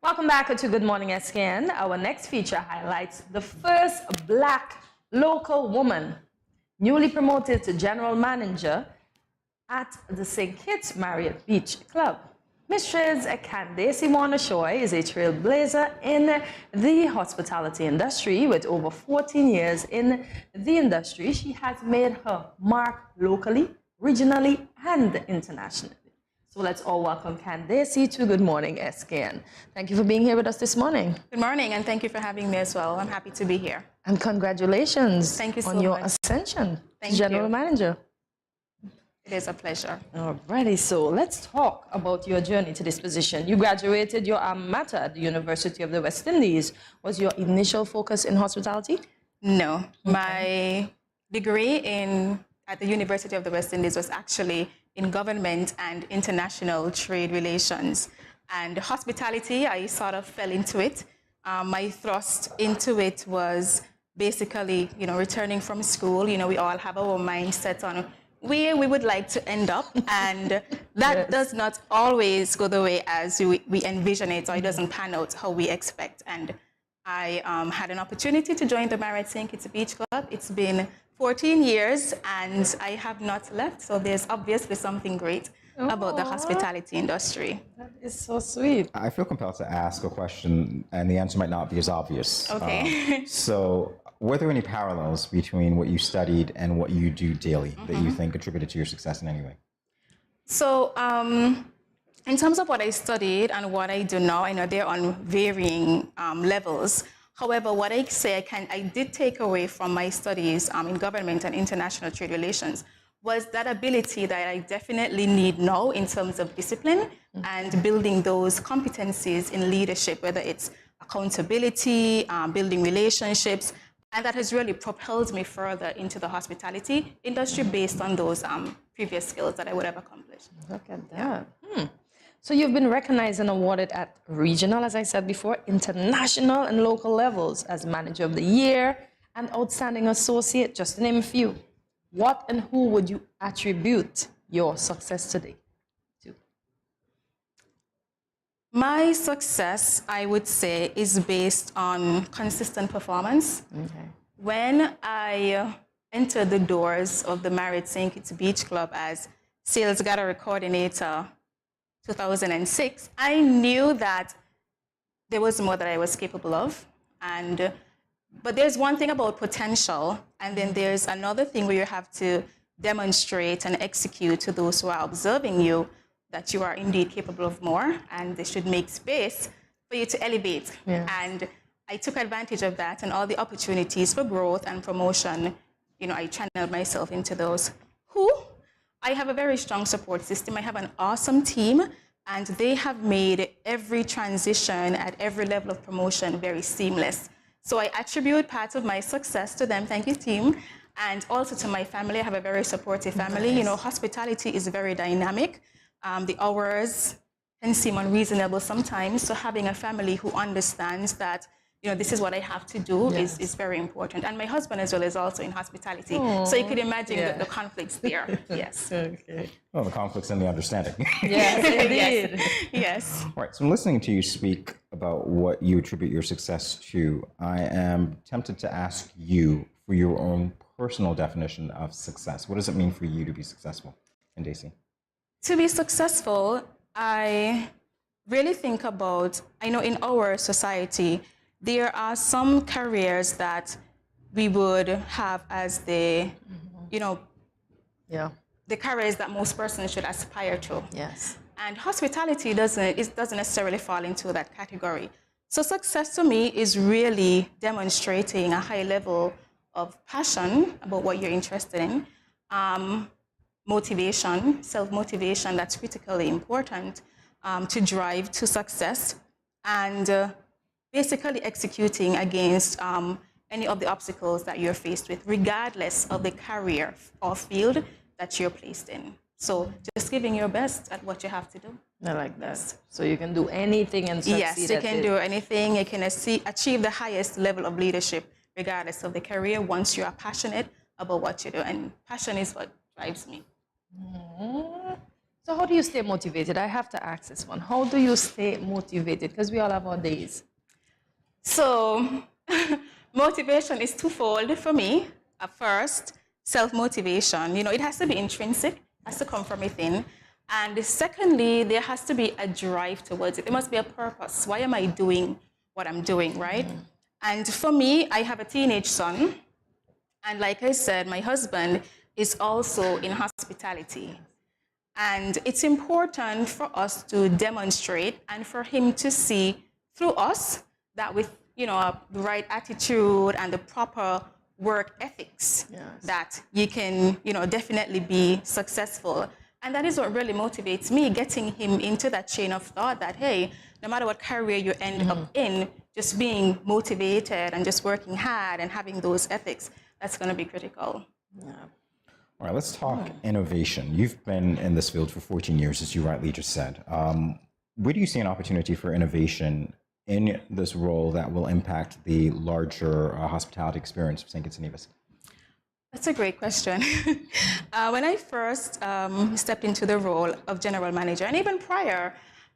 Speaker 2: Welcome back to Good Morning SKN. Our next feature highlights the first black local woman newly promoted to general manager at the St. Kitts Marriott Beach Club. Mrs. Candace Warner-Shoy is a trailblazer in the hospitality industry. With over 14 years in the industry, she has made her mark locally, regionally, and internationally. So let's all welcome Candace to Good Morning SKN. Thank you for being here with us this morning.
Speaker 10: Good morning, and thank you for having me as well. I'm happy to be here.
Speaker 2: And congratulations
Speaker 10: Thank you so
Speaker 2: on your
Speaker 10: much.
Speaker 2: ascension
Speaker 10: Thank
Speaker 2: to General
Speaker 10: you.
Speaker 2: Manager.
Speaker 10: It is a pleasure.
Speaker 2: Alrighty, so let's talk about your journey to this position. You graduated your alma mater at the University of the West Indies. Was your initial focus in hospitality?
Speaker 10: No, my degree at the University of the West Indies was actually in government and international trade relations. And hospitality, I sort of fell into it. My thrust into it was basically, returning from school. We all have our mindset on where we would like to end up, and that does not always go the way as we envision it, or it doesn't pan out how we expect. And I had an opportunity to join the Marriott St. Kitts Beach Club. It's been 14 years, and I have not left, so there's obviously something great about the hospitality industry.
Speaker 2: That is so sweet.
Speaker 1: I feel compelled to ask a question, and the answer might not be as obvious.
Speaker 10: Okay.
Speaker 1: So, were there any parallels between what you studied and what you do daily that you think contributed to your success in any way?
Speaker 10: So, in terms of what I studied and what I do now, I know they're on varying levels, However, what I say I did take away from my studies in government and international trade relations was that ability that I definitely need now in terms of discipline and building those competencies in leadership, whether it's accountability, building relationships, and that has really propelled me further into the hospitality industry based on those previous skills that I would have accomplished.
Speaker 2: Look at that. So you've been recognized and awarded at regional, as I said before, international and local levels as Manager of the Year and Outstanding Associate, just to name a few. What and who would you attribute your success today to?
Speaker 10: My success, I would say, is based on consistent performance.
Speaker 2: Okay.
Speaker 10: When I entered the doors of the Marriott St. Kitts Beach Club as Sales Gallery Coordinator 2006, I knew that there was more that I was capable of. But there's one thing about potential, and then there's another thing where you have to demonstrate and execute to those who are observing you that you are indeed capable of more, and they should make space for you to elevate.
Speaker 2: Yes.
Speaker 10: And I took advantage of that and all the opportunities for growth and promotion. I channeled myself into those. I have a very strong support system. I have an awesome team, and they have made every transition at every level of promotion very seamless. So I attribute part of my success to them. Thank you, team. And also to my family. I have a very supportive family.
Speaker 2: Nice.
Speaker 10: Hospitality is very dynamic. The hours can seem unreasonable sometimes. So having a family who understands that this is what I have to do is very important. And my husband as well is also in hospitality.
Speaker 2: Aww.
Speaker 10: So you could imagine the conflicts there. Yes.
Speaker 2: Okay.
Speaker 1: Well, the conflicts and the understanding.
Speaker 2: Yes, indeed.
Speaker 10: Yes.
Speaker 1: All right, so listening to you speak about what you attribute your success to, I am tempted to ask you for your own personal definition of success. What does it mean for you to be successful? And Daisy?
Speaker 10: To be successful, I really think about, I know in our society, there are some careers that we would have as the careers that most persons should aspire to.
Speaker 2: Yes.
Speaker 10: And hospitality doesn't necessarily fall into that category. So success to me is really demonstrating a high level of passion about what you're interested in, motivation, self-motivation, that's critically important to drive to success, and basically executing against any of the obstacles that you're faced with, regardless of the career or field that you're placed in. So just giving your best at what you have to do.
Speaker 2: I like that. So you can do anything and succeed.
Speaker 10: Yes, you can do anything. You can achieve the highest level of leadership, regardless of the career, once you are passionate about what you do. And passion is what drives me.
Speaker 2: So how do you stay motivated? I have to ask this one. How do you stay motivated? Because we all have our days.
Speaker 10: So motivation is twofold for me. First, self-motivation. It has to be intrinsic, has to come from within. And secondly, there has to be a drive towards it. There must be a purpose. Why am I doing what I'm doing, right? And for me, I have a teenage son. And like I said, my husband is also in hospitality. And it's important for us to demonstrate and for him to see through us that with the right attitude and the proper work ethics, that you can definitely be successful. And that is what really motivates me, getting him into that chain of thought that, hey, no matter what career you end up in, just being motivated and just working hard and having those ethics, that's going to be critical.
Speaker 1: All right, let's talk innovation. You've been in this field for 14 years, as you rightly just said. Where do you see an opportunity for innovation in this role that will impact the larger hospitality experience of St. Kitts and Nevis?
Speaker 10: That's a great question. When I first stepped into the role of general manager, and even prior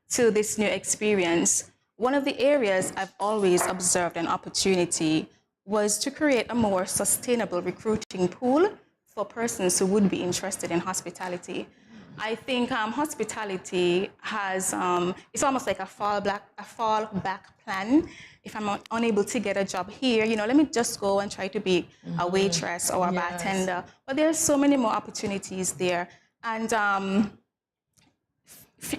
Speaker 10: to this new experience, one of the areas I've always observed an opportunity was to create a more sustainable recruiting pool for persons who would be interested in hospitality. I think hospitality has, it's almost like a fallback plan. If I'm unable to get a job here, let me just go and try to be a waitress or a bartender. But there are so many more opportunities there. And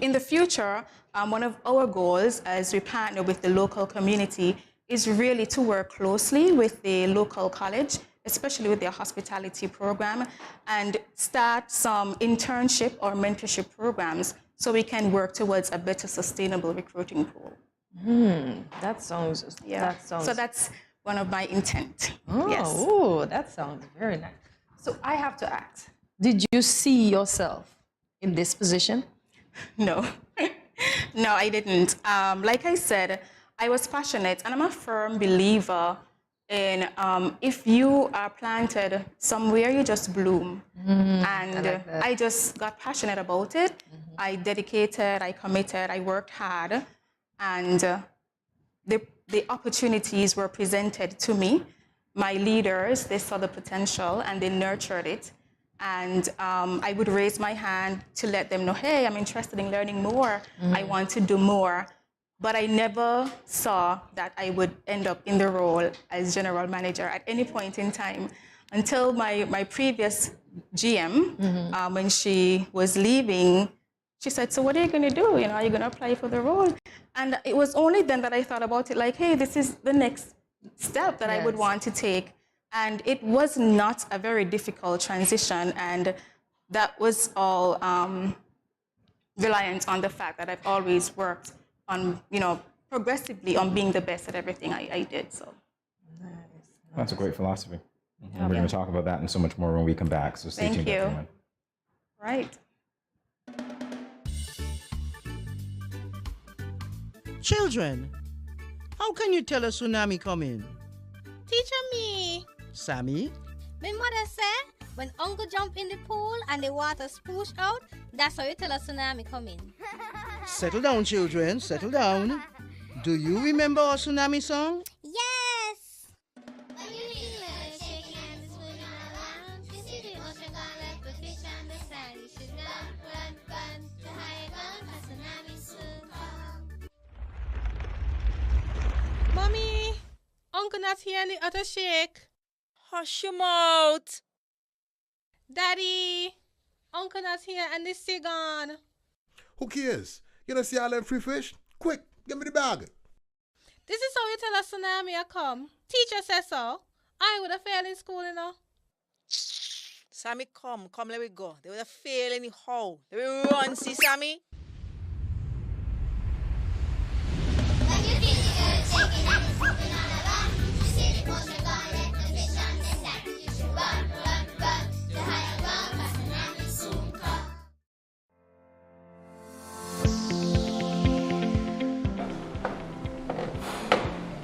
Speaker 10: in the future, one of our goals as we partner with the local community is really to work closely with the local college, especially with their hospitality program, and start some internship or mentorship programs so we can work towards a better sustainable recruiting pool.
Speaker 2: That sounds.
Speaker 10: So that's one of my intent.
Speaker 2: Oh,
Speaker 10: Yes.
Speaker 2: ooh, that sounds very nice. So I have to ask, did you see yourself in this position?
Speaker 10: No. No, I didn't. Like I said, I was passionate, and I'm a firm believer in if you are planted somewhere, you just bloom. And
Speaker 2: I like that.
Speaker 10: I just got passionate about it. I dedicated, I committed, I worked hard, and the opportunities were presented to me. My leaders, they saw the potential and they nurtured it. And I would raise my hand to let them know, hey, I'm interested in learning more. I want to do more. But I never saw that I would end up in the role as general manager at any point in time until my previous GM, when she was leaving, she said, so what are you going to do? You know, are you going to apply for the role? And it was only then that I thought about it like, hey, this is the next step that I would want to take. And it was not a very difficult transition. And that was all reliant on the fact that I've always worked on, you know, progressively on being the best at everything I did. So
Speaker 1: That's a great philosophy. And we're going to talk about that and so much more when we come back. So stay tuned.
Speaker 10: Thank you. Right.
Speaker 11: Children, how can you tell a tsunami coming?
Speaker 14: Teacher me.
Speaker 11: Sammy?
Speaker 14: My mother said when uncle jump in the pool and the water spoosh out, that's how you tell a tsunami coming.
Speaker 11: Settle down, children. Settle down. Do you remember our tsunami song?
Speaker 14: Yes.
Speaker 9: Mommy, Uncle not here in the other shake.
Speaker 15: Hush your mouth.
Speaker 9: Daddy, Uncle not here and the sea gone.
Speaker 17: Who cares? You don't see all them free fish? Quick, give me the bag.
Speaker 9: This is how you tell a tsunami a come. Teacher says so. I would have failed in school, you know.
Speaker 15: Sammy, come, let me go. They would have failed anyhow. Let me run, see Sammy?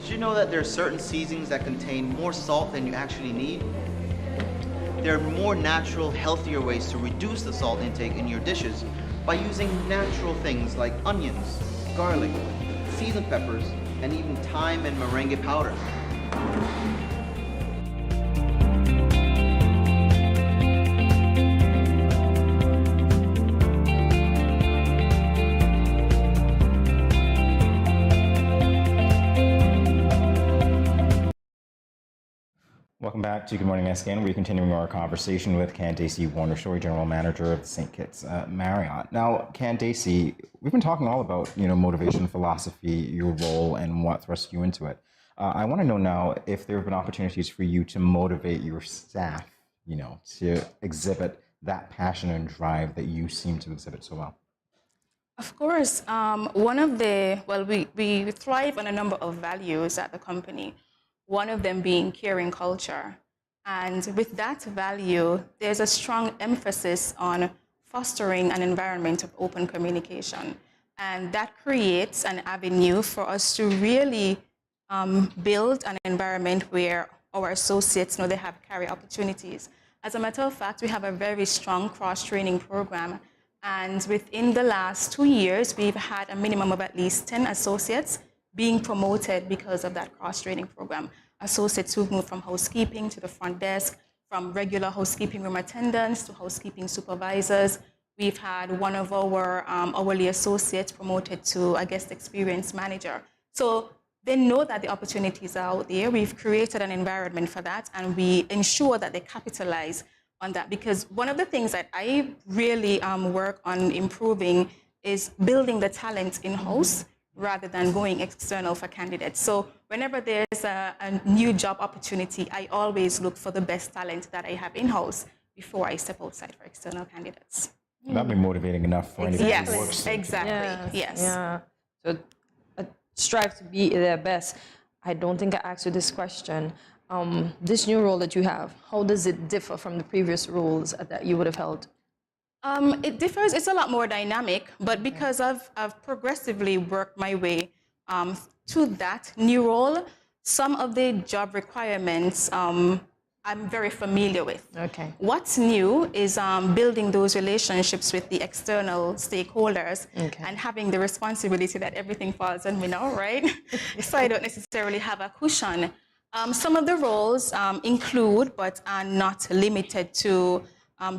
Speaker 25: Did you know that there are certain seasonings that contain more salt than you actually need? There are more natural, healthier ways to reduce the salt intake in your dishes by using natural things like onions, garlic, seasoned peppers, and even thyme and merengue powder.
Speaker 1: Welcome back to Good Morning SKN. We're continuing our conversation with Candace Warner-Shore, General Manager of the St. Kitts Marriott. Now, Candace, we've been talking all about, motivation, philosophy, your role, and what thrust you into it. I want to know now if there have been opportunities for you to motivate your staff, to exhibit that passion and drive that you seem to exhibit so well.
Speaker 10: Of course, we thrive on a number of values at the company. One of them being caring culture. And with that value, there's a strong emphasis on fostering an environment of open communication. And that creates an avenue for us to really build an environment where our associates know they have career opportunities. As a matter of fact, we have a very strong cross-training program. And within the last 2 years, we've had a minimum of at least 10 associates being promoted because of that cross-training program. Associates who've moved from housekeeping to the front desk, from regular housekeeping room attendants to housekeeping supervisors. We've had one of our hourly associates promoted to a guest experience manager. So they know that the opportunities are out there. We've created an environment for that, and we ensure that they capitalize on that. Because one of the things that I really work on improving is building the talent in-house, rather than going external for candidates. So whenever there's a new job opportunity, I always look for the best talent that I have in-house before I step outside for external candidates.
Speaker 1: That'd be motivating enough for anybody who works.
Speaker 10: Yes, exactly. Yes.
Speaker 2: Yeah. So strive to be their best. I don't think I asked you this question. This new role that you have, how does it differ from the previous roles that you would have held?
Speaker 10: It differs. It's a lot more dynamic, but because I've progressively worked my way to that new role, some of the job requirements I'm very familiar with.
Speaker 2: Okay.
Speaker 10: What's new is building those relationships with the external stakeholders and having the responsibility that everything falls on me now, right? So I don't necessarily have a cushion. Some of the roles include, but are not limited to,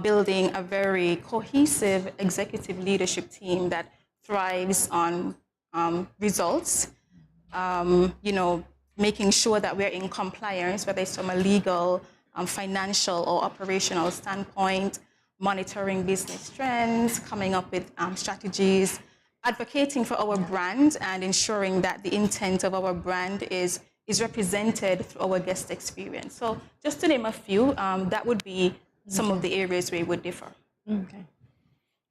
Speaker 10: building a very cohesive executive leadership team that thrives on results, making sure that we're in compliance, whether it's from a legal, financial or operational standpoint, monitoring business trends, coming up with strategies, advocating for our brand and ensuring that the intent of our brand is represented through our guest experience. So just to name a few, that would be some of the areas where it would differ.
Speaker 2: Okay.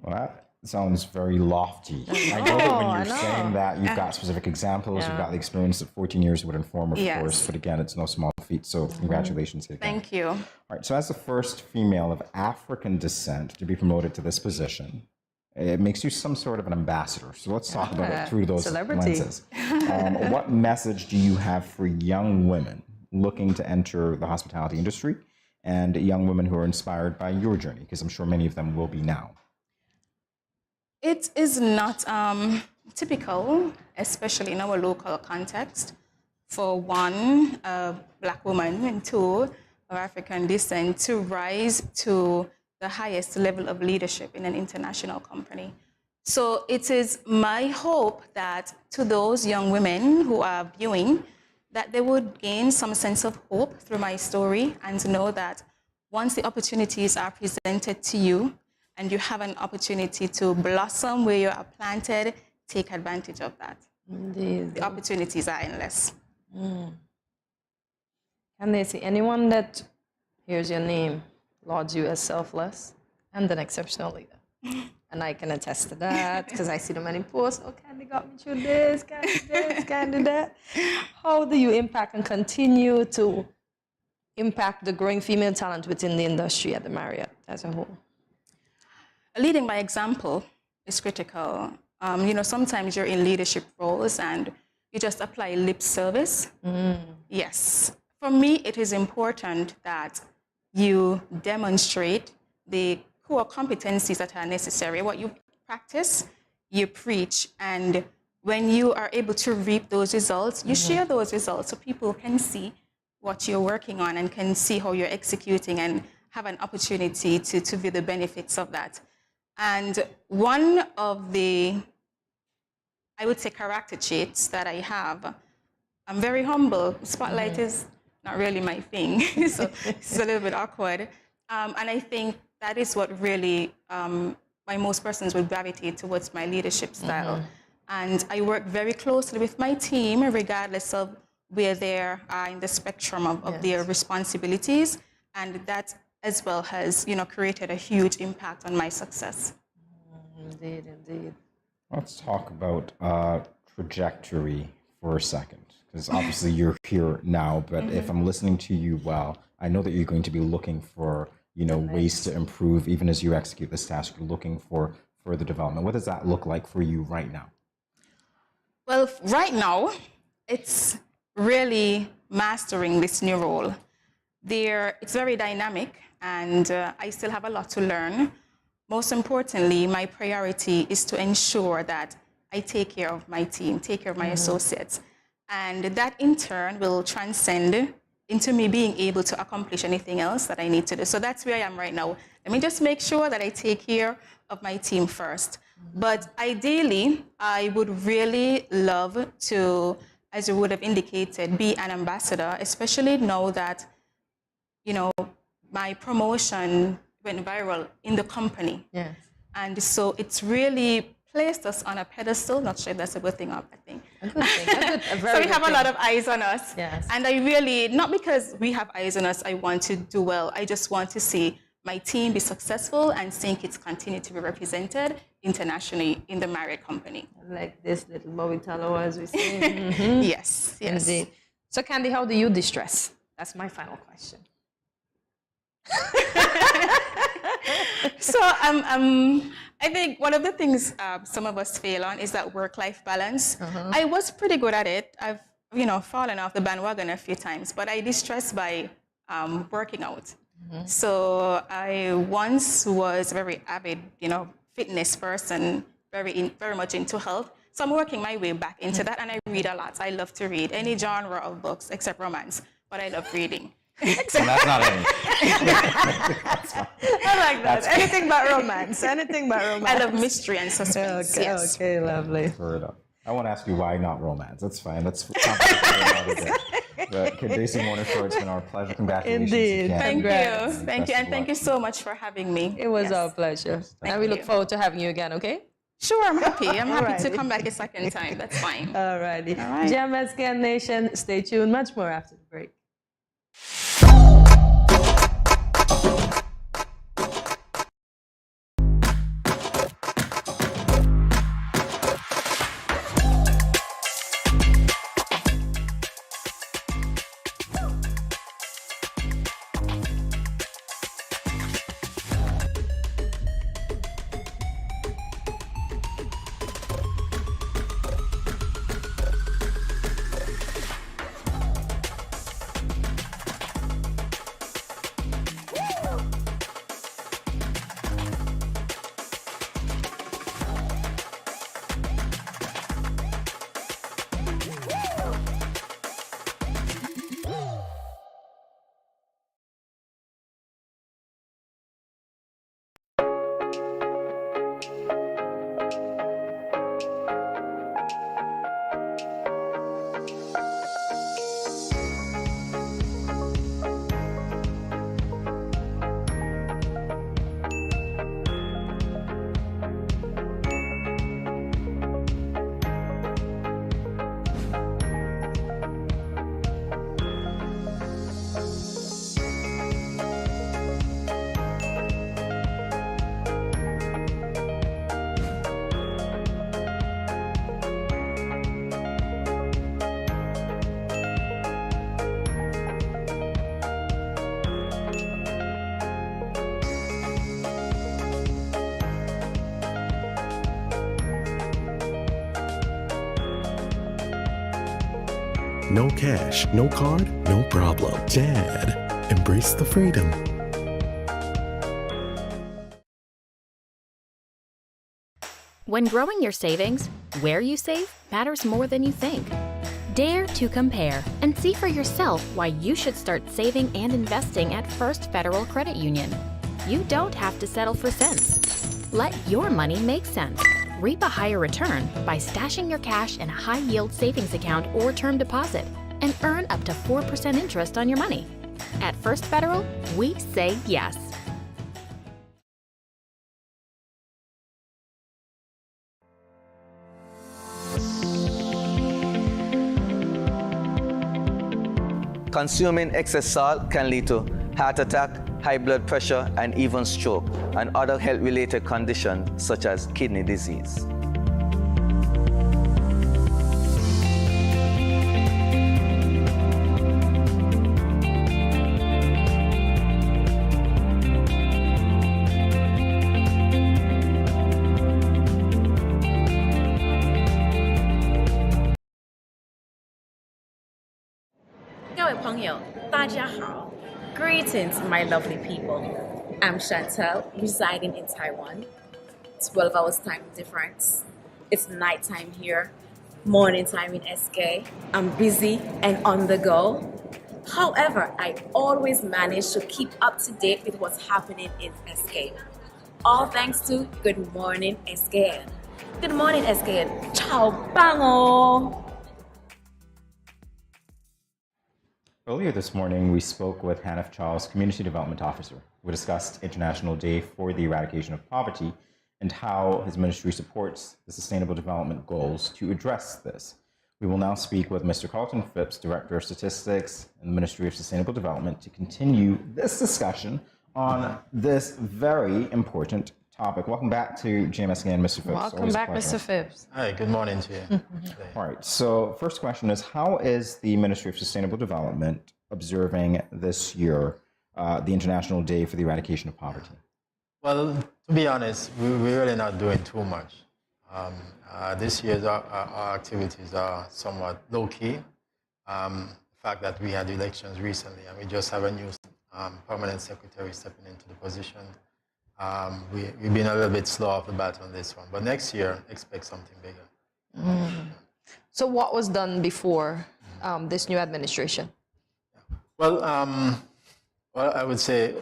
Speaker 1: Well, that sounds very lofty. I know that when you're saying that, you've got specific examples, you've got the experience that 14 years would inform, of course, but again, it's no small feat, so congratulations again.
Speaker 10: Thank you.
Speaker 1: All right, so as the first female of African descent to be promoted to this position, it makes you some sort of an ambassador. So let's talk about it through those lenses. What message do you have for young women looking to enter the hospitality industry and young women who are inspired by your journey? Because I'm sure many of them will be now.
Speaker 10: It is not typical, especially in our local context, for one, a Black woman, and two, of African descent, to rise to the highest level of leadership in an international company. So it is my hope that to those young women who are viewing, that they would gain some sense of hope through my story and to know that once the opportunities are presented to you and you have an opportunity to blossom where you are planted, take advantage of that.
Speaker 2: Indeed.
Speaker 10: The opportunities are endless.
Speaker 2: Can they see anyone that hears your name, lauds you as selfless and an exceptional leader? And I can attest to that because I see the many posts. Oh, Candy got me through this, Candy this, Candy that. How do you impact and continue to impact the growing female talent within the industry at the Marriott as a whole?
Speaker 10: Leading by example is critical. Sometimes you're in leadership roles and you just apply lip service. Yes. For me, it is important that you demonstrate the core competencies that are necessary. What you practice, you preach, and when you are able to reap those results, you share those results so people can see what you're working on and can see how you're executing and have an opportunity to view the benefits of that. And one of the, I would say, character traits that I have, I'm very humble. Spotlight is not really my thing, so it's a little bit awkward. And I think that is what really, why most persons would gravitate towards my leadership style. And I work very closely with my team, regardless of where they are in the spectrum of their responsibilities. And that as well has, created a huge impact on my success.
Speaker 2: Indeed, indeed.
Speaker 1: Let's talk about trajectory for a second, because obviously you're here now, but if I'm listening to you well, I know that you're going to be looking for, ways to improve even as you execute this task. You're looking for further development. What does that look like for you right now?
Speaker 10: Well, right now, it's really mastering this new role. It's very dynamic, and I still have a lot to learn. Most importantly, my priority is to ensure that I take care of my team, take care of my associates, and that in turn will transcend into me being able to accomplish anything else that I need to do. So that's where I am right now. Let me just make sure that I take care of my team first. But ideally, I would really love to, as you would have indicated, be an ambassador, especially now that, my promotion went viral in the company.
Speaker 2: Yes.
Speaker 10: And so it's really placed us on a pedestal. Not sure if that's a good thing or a bad thing.
Speaker 2: A good thing. A very
Speaker 10: So we
Speaker 2: good
Speaker 10: have a
Speaker 2: thing.
Speaker 10: lot of eyes on us.
Speaker 2: Yes.
Speaker 10: And I really, not because we have eyes on us, I want to do well. I just want to see my team be successful and St. Kitts continue to be represented internationally in the Marriott company.
Speaker 2: Like this little Bobby Tallow, as we say.
Speaker 10: Yes, yes.
Speaker 2: Indeed. So, Candy, how do you distress? That's my final question.
Speaker 10: So I think one of the things some of us fail on is that work-life balance. I was pretty good at it. I've fallen off the bandwagon a few times, but I distress by working out. So I once was a very avid, fitness person, very much into health. So I'm working my way back into that, and I read a lot. I love to read any genre of books except romance, but I love reading.
Speaker 1: So that's not any.
Speaker 2: I like that. Anything but romance. Anything but romance.
Speaker 10: I love mystery and suspense.
Speaker 2: Okay,
Speaker 10: yes.
Speaker 2: okay, lovely.
Speaker 1: I won't ask you why not romance. That's fine. That's another day. But Kadesi Morningstar, it's been our pleasure. Congratulations.
Speaker 2: Indeed.
Speaker 1: again.
Speaker 10: Thank you.
Speaker 1: And
Speaker 10: Thank you.
Speaker 1: best
Speaker 10: And
Speaker 1: of
Speaker 10: thank
Speaker 1: luck.
Speaker 10: you so much for having me.
Speaker 2: It was our pleasure. And we look forward to having you again, okay?
Speaker 10: Sure, I'm happy. I'm happy to
Speaker 2: Alrighty.
Speaker 10: come back a second time. That's fine.
Speaker 2: Alrighty.
Speaker 10: All right.
Speaker 2: GMSKN Nation, stay tuned. Much more after the break.
Speaker 18: No cash, no card, no problem. Dad, embrace the freedom.
Speaker 19: When growing your savings, where you save matters more than you think. Dare to compare and see for yourself why you should start saving and investing at First Federal Credit Union. You don't have to settle for cents. Let your money make sense. Reap a higher return by stashing your cash in a high-yield savings account or term deposit and earn up to 4% interest on your money. At First Federal, we say yes.
Speaker 20: Consuming excess salt can lead to heart attack, high blood pressure, and even stroke, and other health-related conditions such as kidney disease.
Speaker 21: Greetings, my lovely people. I'm Chantel, residing in Taiwan. 12 hours time difference. It's nighttime here, morning time in SK. I'm busy and on the go. However, I always manage to keep up to date with what's happening in SK. All thanks to Good Morning SKN. Good morning SKN. Ciao, bango!
Speaker 1: Earlier this morning, we spoke with Hannah Charles, Community Development Officer. We discussed International Day for the Eradication of Poverty and how his ministry supports the Sustainable Development Goals to address this. We will now speak with Mr. Carlton Phipps, Director of Statistics in the Ministry of Sustainable Development, to continue this discussion on this very important topic. Welcome back to GMSKN, Mr. Phipps.
Speaker 2: Welcome back, Mr. Phipps.
Speaker 13: Hi, good morning to you.
Speaker 1: All right, so first question is, how is the Ministry of Sustainable Development observing this year the International Day for the Eradication of Poverty?
Speaker 13: Well, to be honest, we're really not doing too much. This year's our activities are somewhat low-key. The fact that we had elections recently and we just have a new permanent secretary stepping into the position. We've been a little bit slow off the bat on this one, but next year, expect something bigger.
Speaker 2: So what was done before this new administration?
Speaker 13: Well, I would say,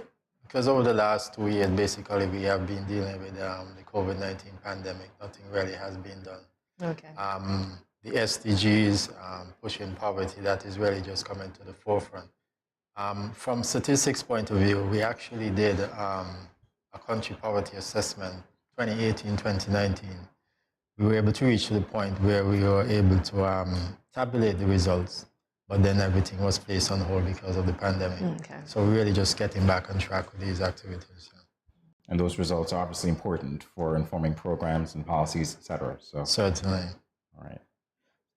Speaker 13: because over the last 2 years, basically, we have been dealing with the COVID-19 pandemic. Nothing really has been done.
Speaker 2: Okay.
Speaker 13: The SDGs, pushing poverty, that is really just coming to the forefront. From statistics point of view, we actually did a country poverty assessment 2018-2019. We were able to reach to the point where we were able to tabulate the results, but then everything was placed on hold because of the pandemic.
Speaker 2: Okay.
Speaker 13: So we're really just getting back on track with these activities.
Speaker 1: And those results are obviously important for informing programs and policies, et cetera. So
Speaker 13: certainly.
Speaker 1: All right.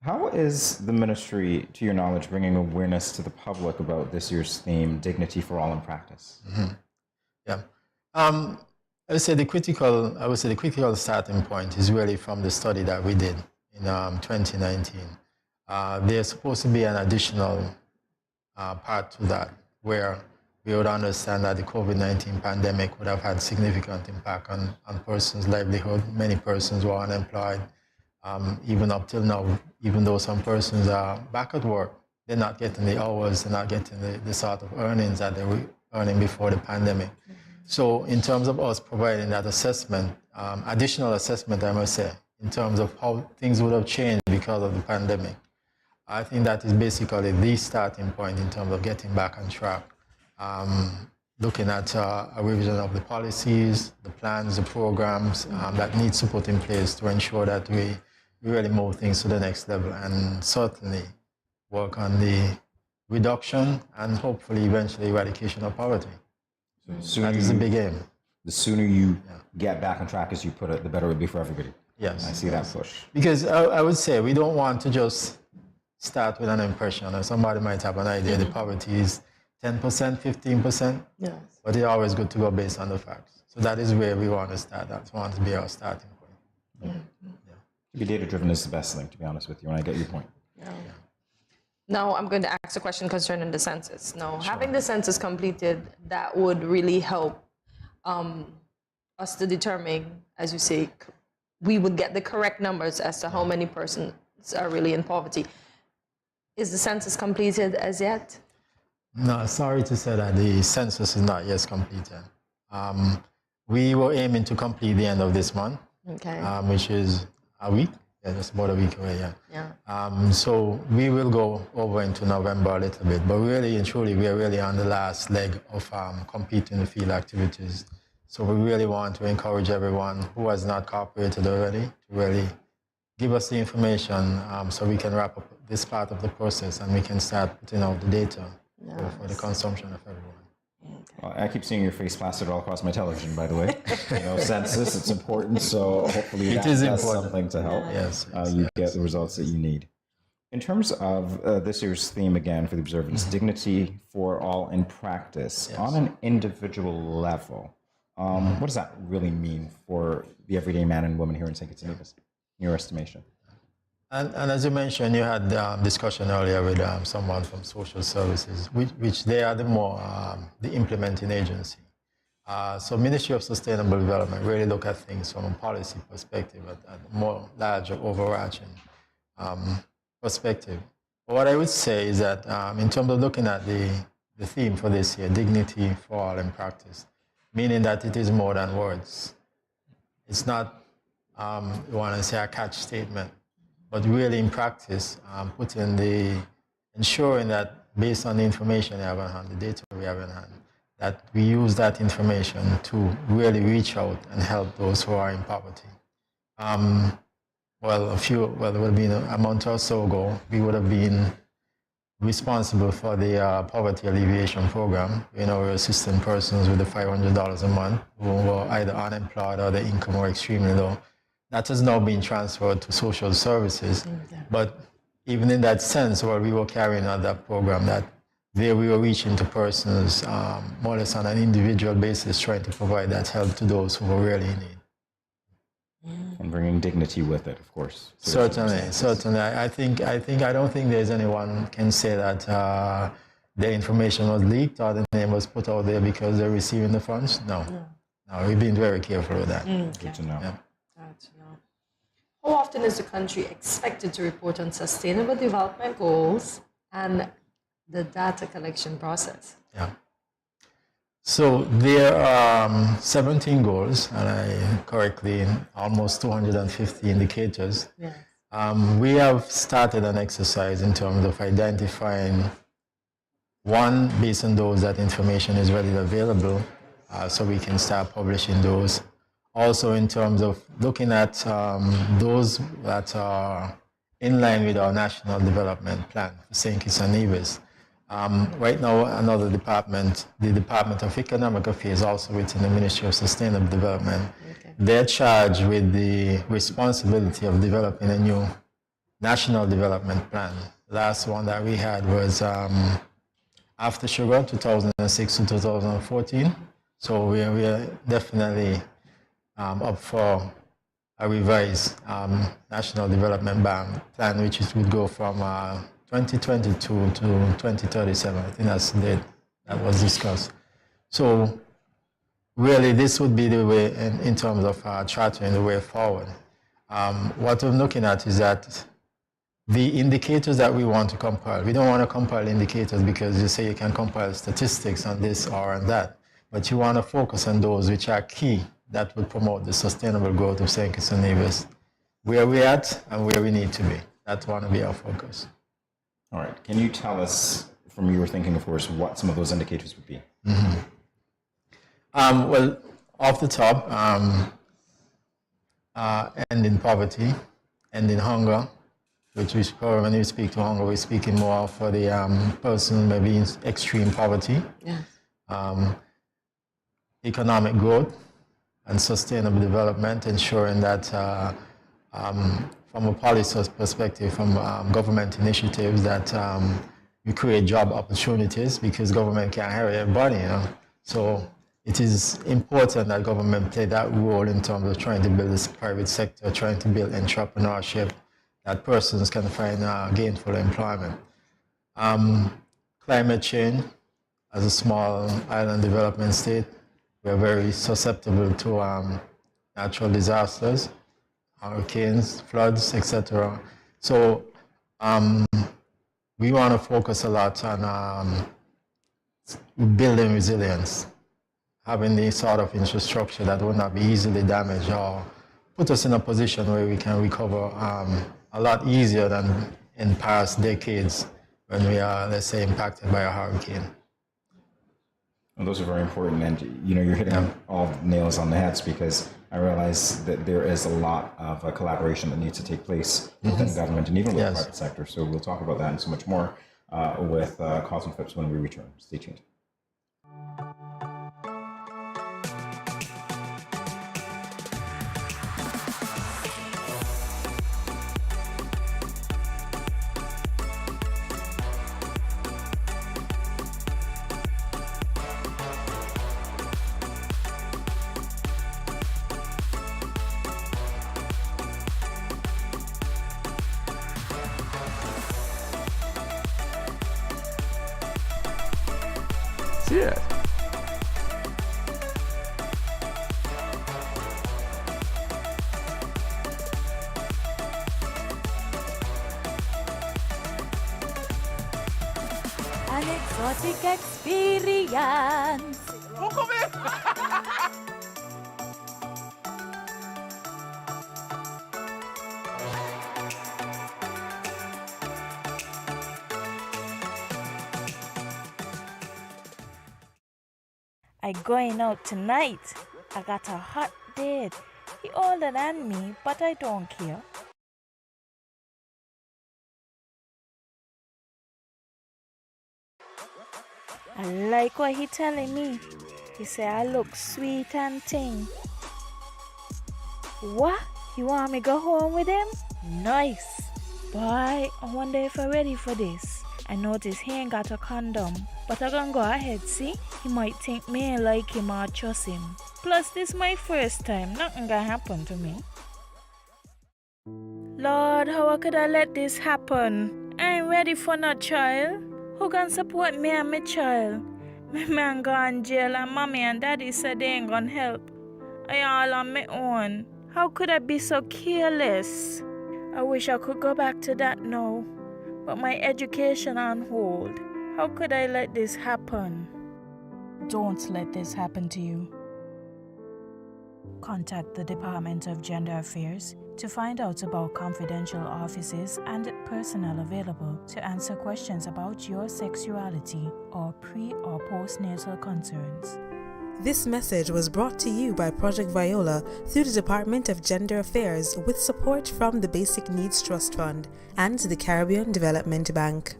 Speaker 1: How is the ministry, to your knowledge, bringing awareness to the public about this year's theme, Dignity for All in Practice?
Speaker 13: Mm-hmm. Yeah. I would say the critical starting point is really from the study that we did in 2019. There's supposed to be an additional part to that where we would understand that the COVID-19 pandemic would have had significant impact on persons' livelihood. Many persons were unemployed. Even up till now, even though some persons are back at work, they're not getting the hours, they're not getting the sort of earnings that they were earning before the pandemic. So in terms of us providing that assessment, additional assessment, I must say, in terms of how things would have changed because of the pandemic, I think that is basically the starting point in terms of getting back on track. Looking at a revision of the policies, the plans, the programs that needs to put in place to ensure that we really move things to the next level, and certainly work on the reduction and hopefully eventually eradication of poverty.
Speaker 1: So
Speaker 13: that is the big aim.
Speaker 1: The sooner you get back on track, as you put it, the better it would be for everybody.
Speaker 13: Yes.
Speaker 1: I see that push.
Speaker 13: Because I would say we don't want to just start with an impression, or somebody might have an idea the poverty is 10%, 15%,
Speaker 2: yes.
Speaker 13: But it's always good to go based on the facts. So that is where we want to start. That's want to be our starting point.
Speaker 1: To be data-driven is the best thing, to be honest with you, and I get your point.
Speaker 2: Yeah. Now I'm going to ask a question concerning the census. Now, having the census completed, that would really help us to determine, as you say, we would get the correct numbers as to how many persons are really in poverty. Is the census completed as yet?
Speaker 13: No, sorry to say that the census is not yet completed. We were aiming to complete the end of this month,
Speaker 2: okay.
Speaker 13: Which is a week. Yeah, just about a week away, So we will go over into November a little bit, but really and truly, we are really on the last leg of completing the field activities. So we really want to encourage everyone who has not cooperated already to really give us the information so we can wrap up this part of the process and we can start putting out the data for the consumption of everyone.
Speaker 1: Well, I keep seeing your face plastered all across my television, by the way. Census, it's important, so hopefully that's something to help.
Speaker 13: Yes,
Speaker 1: you get the results that you need. In terms of this year's theme, again, for the observance, Dignity for All in Practice, on an individual level, what does that really mean for the everyday man and woman here in St. Kitts, in your estimation?
Speaker 13: And as you mentioned, you had discussion earlier with someone from social services, which they are the implementing agency. So Ministry of Sustainable Development really look at things from a policy perspective, at a more larger, overarching perspective. But what I would say is that in terms of looking at the theme for this year, Dignity for All in Practice, meaning that it is more than words. It's not, you want to say, a catch statement, but really in practice, ensuring that based on the information we have on hand, the data we have in hand, that we use that information to really reach out and help those who are in poverty. Well, it would have been a month or so ago, we would have been responsible for the poverty alleviation program. You know, we're assisting persons with the $500 a month who were either unemployed or their income were extremely low. That has now been transferred to social services. But even in that sense, while we were carrying out that program, that there we were reaching to persons more or less on an individual basis, trying to provide that help to those who were really in need.
Speaker 1: And bringing dignity with it, of course.
Speaker 13: Certainly. I don't think there's anyone can say that their information was leaked or the name was put out there because they're receiving the funds. No, we've been very careful with that.
Speaker 2: Good
Speaker 1: to know.
Speaker 13: Yeah.
Speaker 2: Good to know. How often is the country expected to report on sustainable development goals and the data collection process?
Speaker 13: Yeah. So there are 17 goals, and I correctly, almost 250 indicators.
Speaker 2: Yeah.
Speaker 13: We have started an exercise in terms of identifying one, based on those, that information is readily available, so we can start publishing those. Also in terms of looking at those that are in line with our National Development Plan for St. Kitts and Nevis. Right now, another department, the Department of Economic Affairs, also within the Ministry of Sustainable Development, they're charged with the responsibility of developing a new National Development Plan. The last one that we had was after sugar, 2006 to 2014. So we are definitely up for a revised National Development Plan, which would go from 2022 to 2037. I think that's the date that was discussed. So really, this would be the way in terms of charting the way forward. What I'm looking at is that the indicators that we want to compile, we don't want to compile indicators because you say you can compile statistics on this or on that, but you want to focus on those which are key that will promote the sustainable growth of St. Kitts and Nevis, where we're at and where we need to be. That's want to be our focus.
Speaker 1: All right. Can you tell us, from your thinking, of course, what some of those indicators would be?
Speaker 13: Well, off the top, ending poverty, ending hunger, which we probably, when we speak to hunger, we're speaking more for the person maybe in extreme poverty.
Speaker 2: Yeah.
Speaker 13: Economic growth and sustainable development, ensuring that from a policy perspective, from government initiatives, that we create job opportunities, because government can't hire everybody, you know. So it is important that government play that role in terms of trying to build this private sector, trying to build entrepreneurship, that persons can find gainful employment. Climate change, as a small island development state, we're very susceptible to natural disasters, hurricanes, floods, etc. So we want to focus a lot on building resilience, having the sort of infrastructure that will not be easily damaged or put us in a position where we can recover a lot easier than in past decades when we are, let's say, impacted by a hurricane.
Speaker 1: Well, those are very important, and you're hitting all nails on the heads, because I realize that there is a lot of collaboration that needs to take place within government and even with the private sector. So we'll talk about that and so much more with Cause and Phipps when we return. Stay tuned.
Speaker 18: Cheers.
Speaker 4: An exotic experience.
Speaker 5: I going out tonight. I got a hot date. He older than me, but I don't care. I like what he telling me. He say I look sweet and ting. What? You want me go home with him? Nice. Boy, I wonder if I'm ready for this. I notice he ain't got a condom, but I gonna go ahead, see? He might think me ain't like him or trust him. Plus, this my first time. Nothing gonna happen to me. Lord, how could I let this happen? I ain't ready for no child. Who can support me and my child? My man gone jail and mommy and daddy said they ain't gonna help. I all on my own. How could I be so careless? I wish I could go back to that now. But my education on hold. How could I let this happen? Don't let this happen to you. Contact the Department of Gender Affairs to find out about confidential offices and personnel available to answer questions about your sexuality or pre- or postnatal concerns.
Speaker 16: This message was brought to you by Project Viola through the Department of Gender Affairs with support from the Basic Needs Trust Fund and the Caribbean Development Bank.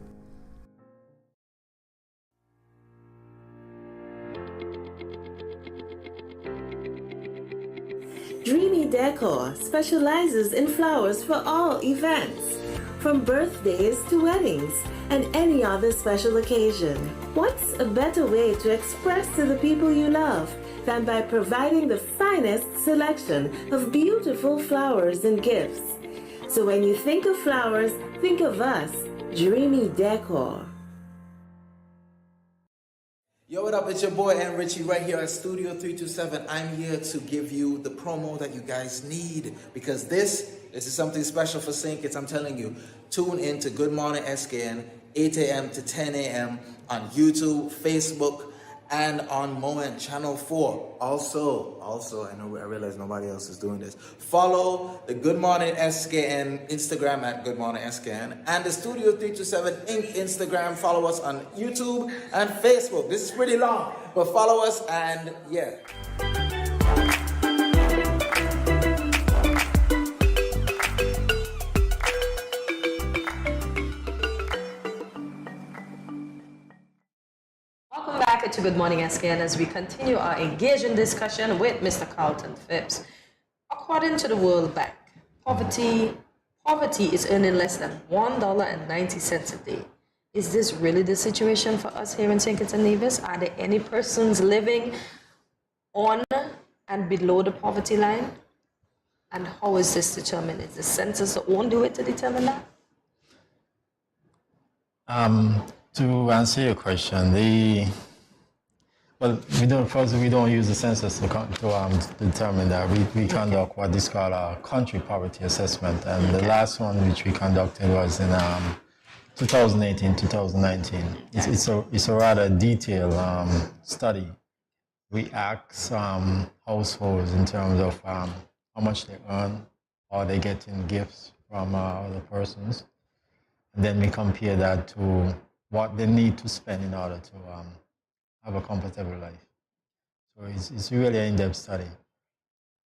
Speaker 12: Dreamy Decor specializes in flowers for all events, from birthdays to weddings and any other special occasion. What's a better way to express to the people you love than by providing the finest selection of beautiful flowers and gifts? So when you think of flowers, think of us, Dreamy Decor.
Speaker 22: Yo, what up? It's your boy N Richie right here at Studio 327. I'm here to give you the promo that you guys need because this is something special for St. Kitts. I'm telling you, tune in to Good Morning SKN, 8 a.m. to 10 a.m. on YouTube, Facebook, and on Moment Channel 4. Also, I realize nobody else is doing this. Follow the Good Morning SKN Instagram at Good Morning SKN and the Studio 327 Inc. Instagram. Follow us on YouTube and Facebook. This is pretty long, but follow us and yeah.
Speaker 2: Welcome back to Good Morning SKN as we continue our engaging discussion with Mr. Carlton Phipps. According to the World Bank, poverty is earning less than $1.90 a day. Is this really the situation for us here in St. Kitts and Nevis? Are there any persons living on and below the poverty line? And how is this determined? Is the census the only way to determine that?
Speaker 13: To answer your question, we don't use the census to determine that. We conduct what is called a country poverty assessment, and the last one which we conducted was in 2018-2019. It's a rather detailed study. We ask households in terms of how much they earn, or they get in gifts from other persons, and then we compare that to what they need to spend in order to have a comfortable life. So it's really an in-depth study.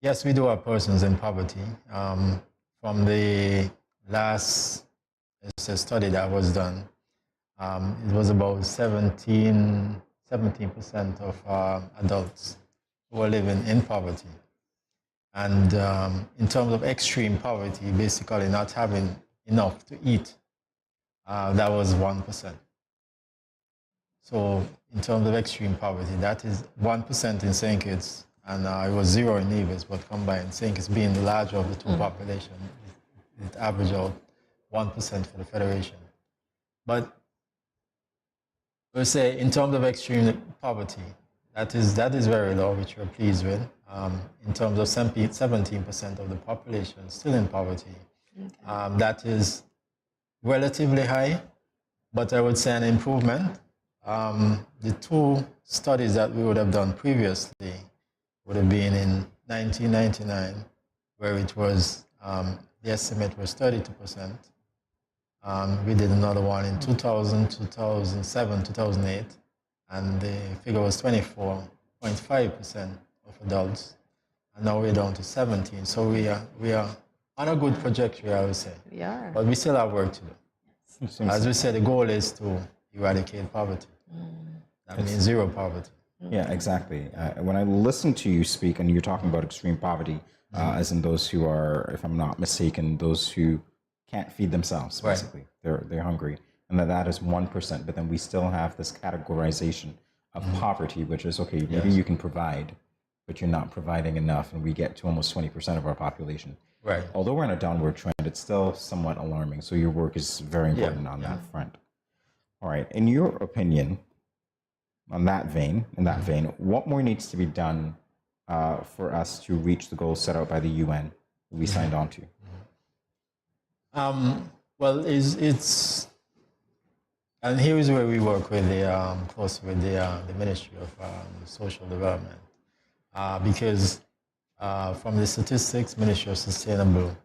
Speaker 13: Yes, we do have persons in poverty. From the last study that was done, it was about 17% of adults who are living in poverty. And in terms of extreme poverty, basically not having enough to eat, that was 1%. So in terms of extreme poverty, that is 1% in St. Kitts, and it was 0 in Nevis, but combined, St. Kitts being the larger of the two populations, it averaged out 1% for the Federation. But we'll say in terms of extreme poverty, that is very low, which we're pleased with. In terms of 17% of the population still in poverty, that is relatively high, but I would say an improvement. The two studies that we would have done previously would have been in 1999, where it was, the estimate was 32%. We did another one in 2000, 2007, 2008, and the figure was 24%. 0.5% of adults, and now we're down to 17. So we are on a good trajectory, I would say.
Speaker 2: We are.
Speaker 13: But we still have work to do. As we said, the goal is to eradicate poverty. That means zero poverty.
Speaker 1: Yeah, exactly. When I listen to you speak, and you're talking about extreme poverty, as in those who are, if I'm not mistaken, those who can't feed themselves, basically. Right. They're hungry. And that is 1%, but then we still have this categorization of poverty, which is, okay, maybe you can provide, but you're not providing enough, and we get to almost 20% of our population.
Speaker 13: Right.
Speaker 1: Although we're in a downward trend, it's still somewhat alarming. So your work is very important on that front. All right. In your opinion, in that vein, what more needs to be done for us to reach the goals set out by the UN we signed on to?
Speaker 13: Well, it's and here is where we work with closely with the Ministry of Social Development, because from the statistics, Ministry of Sustainable,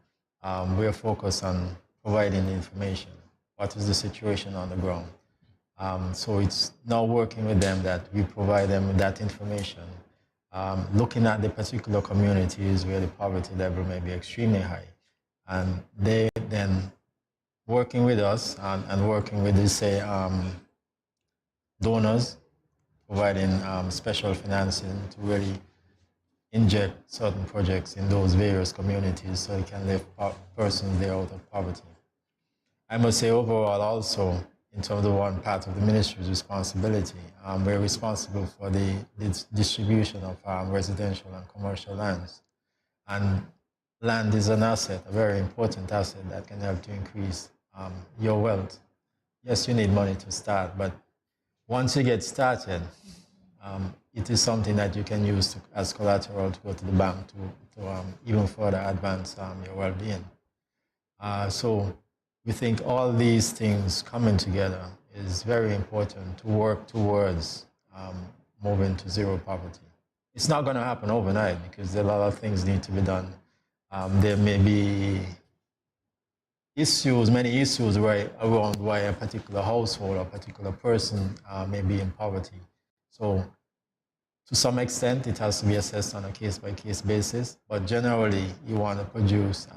Speaker 13: we are focused on providing the information. What is the situation on the ground? So it's now working with them that we provide them with that information, looking at the particular communities where the poverty level may be extremely high. And they then working with us and working with the, say, donors, providing special financing to really inject certain projects in those various communities so they can lift persons there out of poverty. I must say overall also, in terms of one part of the ministry's responsibility, we're responsible for the distribution of residential and commercial lands. And land is an asset, a very important asset that can help to increase your wealth. Yes, you need money to start, but once you get started, it is something that you can use as collateral to go to the bank to even further advance your well-being. So we think all these things coming together is very important to work towards moving to zero poverty. It's not going to happen overnight because a lot of things need to be done. There may be many issues around why a particular household or a particular person may be in poverty. So to some extent, it has to be assessed on a case-by-case basis, but generally, you want to produce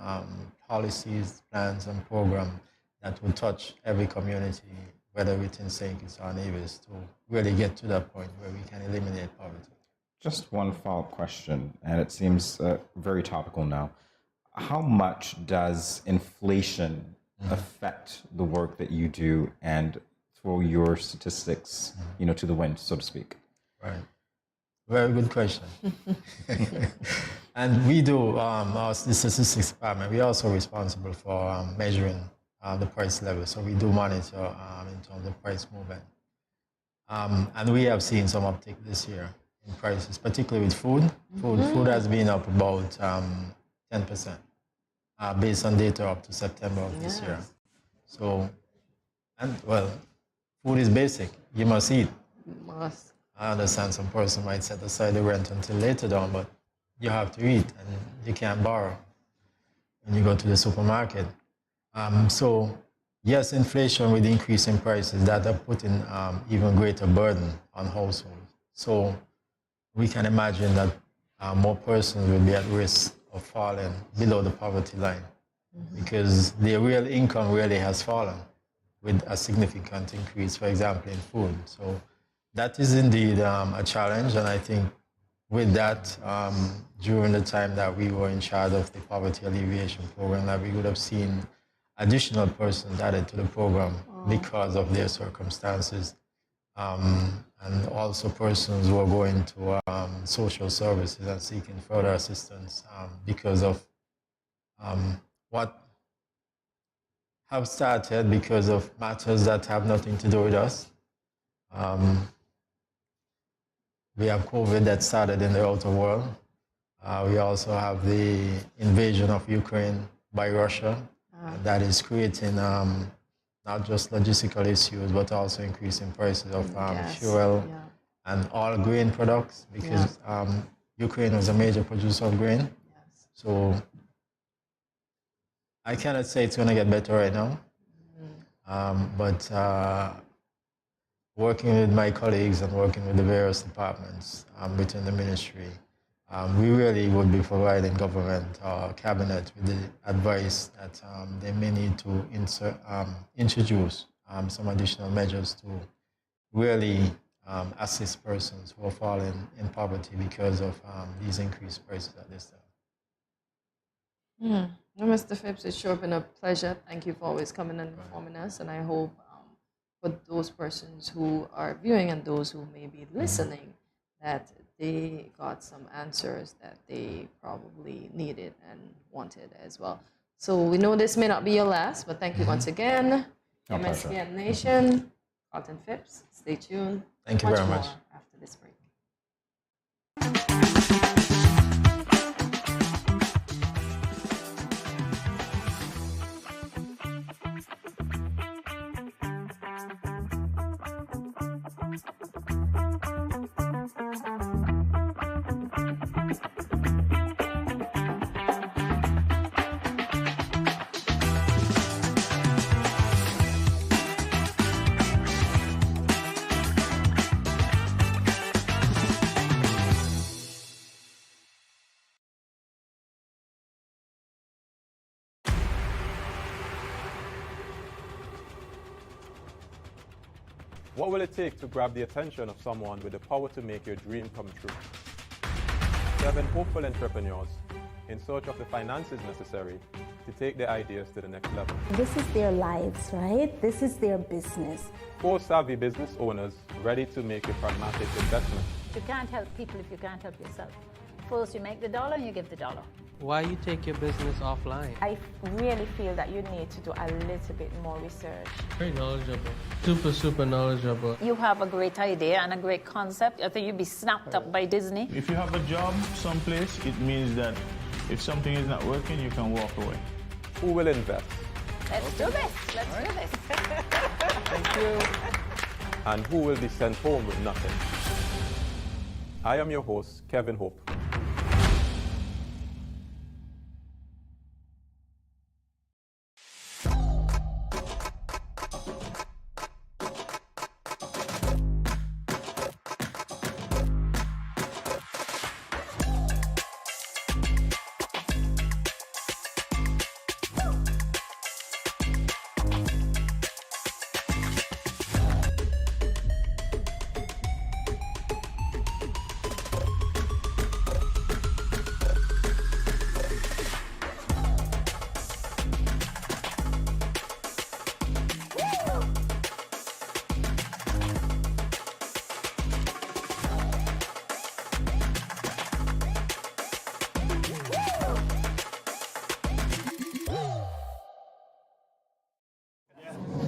Speaker 13: policies, plans, and programs that will touch every community, whether within St. Kitts or Nevis, to really get to that point where we can eliminate poverty.
Speaker 1: Just one follow-up question, and it seems very topical now. How much does inflation affect the work that you do and throw your statistics, to the wind, so to speak?
Speaker 13: Right. Very good question. And we do, the statistics department, we're also responsible for measuring the price level. So we do monitor in terms of price movement. And we have seen some uptick this year in prices, particularly with food. Food has been up about 10%, based on data up to September of this year. So, food is basic. You must eat.
Speaker 2: Must.
Speaker 13: I understand some person might set aside the rent until later on, but you have to eat and you can't borrow when you go to the supermarket. So yes, inflation with increase in prices, that are putting even greater burden on households. So we can imagine that more persons will be at risk of falling below the poverty line because their real income really has fallen with a significant increase, for example, in food. So that is indeed a challenge, and I think with that, during the time that we were in charge of the poverty alleviation program, that we would have seen additional persons added to the program because of their circumstances, and also persons who are going to social services and seeking further assistance because of what have started because of matters that have nothing to do with us. We have COVID that started in the outer world. We also have the invasion of Ukraine by Russia. That is creating not just logistical issues, but also increasing prices of fuel and all grain products because Ukraine was a major producer of grain. So I cannot say it's going to get better right now, but working with my colleagues and working with the various departments within the ministry, we really would be providing government or cabinet with the advice that they may need to introduce some additional measures to really assist persons who are falling in poverty because of these increased prices at this time.
Speaker 2: Well, Mr. Phipps, it's sure been a pleasure. Thank you for always coming and informing us, and I hope for those persons who are viewing and those who may be listening that they got some answers that they probably needed and wanted as well. So we know this may not be your last, but thank you once again. MSKN Nation, Carlton Phipps, stay tuned.
Speaker 13: Thank you very much.
Speaker 2: More after this break.
Speaker 3: What will it take to grab the attention of someone with the power to make your dream come true? 7 hopeful entrepreneurs in search of the finances necessary to take their ideas to the next level.
Speaker 6: This is their lives, right? This is their business.
Speaker 3: 4 savvy business owners ready to make a pragmatic investment.
Speaker 7: You can't help people if you can't help yourself. First you make the dollar and you give the dollar.
Speaker 23: Why you take your business offline?
Speaker 24: I really feel that you need to do a little bit more research.
Speaker 23: Very knowledgeable. Super knowledgeable.
Speaker 7: You have a great idea and a great concept. I think you'd be snapped up by Disney.
Speaker 26: If you have a job someplace, it means that if something is not working, you can walk away.
Speaker 3: Who will invest?
Speaker 7: Let's do this. Let's do this.
Speaker 3: Thank you. And who will be sent home with nothing? I am your host, Kevin Hope.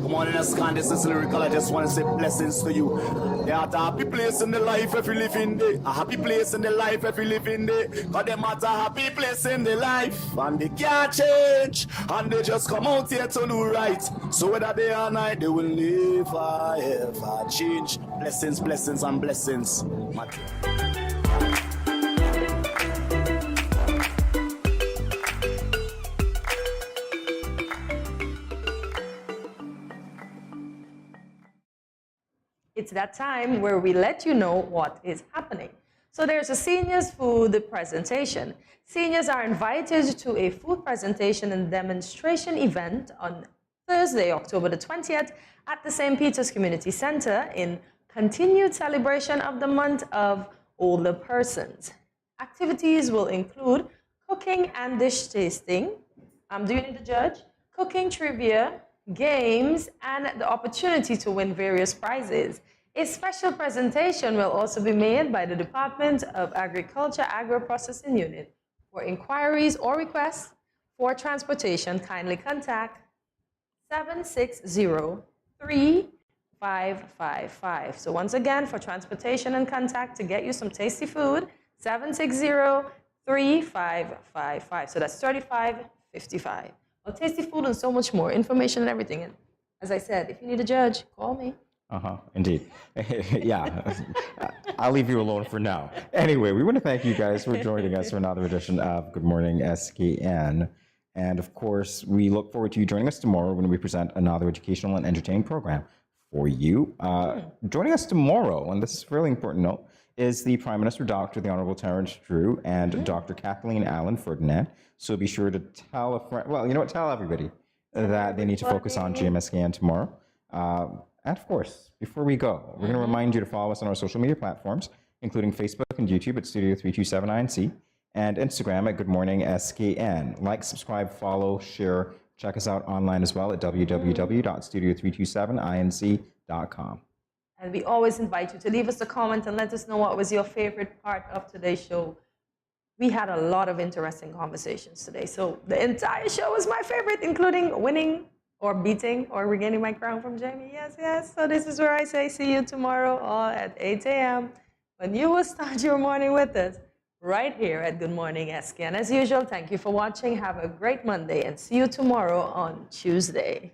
Speaker 27: Good morning, SKN. This is Lyrical. I just want to say blessings to you. There are a happy place in the life if you live in there. A happy place in the life if you live in there. Cause them at a happy place in the life. And they can't change. And they just come out here to do right. So whether day or night, they will never ever change. Blessings, blessings, and blessings.
Speaker 2: It's that time where we let you know what is happening. So there's a seniors food presentation. Seniors are invited to a food presentation and demonstration event on Thursday, October the 20th at the St. Peter's Community Center in continued celebration of the month of older persons. Activities will include cooking and dish tasting. Do you need a judge? Cooking trivia, games, and the opportunity to win various prizes. A special presentation will also be made by the Department of Agriculture Agro-Processing Unit. For inquiries or requests for transportation, kindly contact 760-3555. So once again, for transportation and contact to get you some tasty food, 760-3555. So that's 3555. Well, tasty food and so much more, information and everything. And as I said, if you need a judge, call me.
Speaker 1: Indeed. Yeah, I'll leave you alone for now. Anyway, we want to thank you guys for joining us for another edition of Good Morning SKN. And of course, we look forward to you joining us tomorrow when we present another educational and entertaining program for you. Joining us tomorrow, and this is a really important note, is the Prime Minister, Dr. the Honorable Terence Drew, and Dr. Kathleen Allen Ferdinand. So be sure to tell a friend, well, you know what, tell everybody that they need to focus on GMSKN tomorrow. And of course, before we go, we're going to remind you to follow us on our social media platforms, including Facebook and YouTube at Studio 327 INC, and Instagram at Good Morning SKN. Like, subscribe, follow, share. Check us out online as well at www.studio327inc.com.
Speaker 2: And we always invite you to leave us a comment and let us know what was your favorite part of today's show. We had a lot of interesting conversations today. So the entire show was my favorite, including winning or beating or regaining my crown from Jamie. Yes, yes. So this is where I say see you tomorrow all at 8 a.m. when you will start your morning with us right here at Good Morning SKN. As usual, thank you for watching. Have a great Monday and see you tomorrow on Tuesday.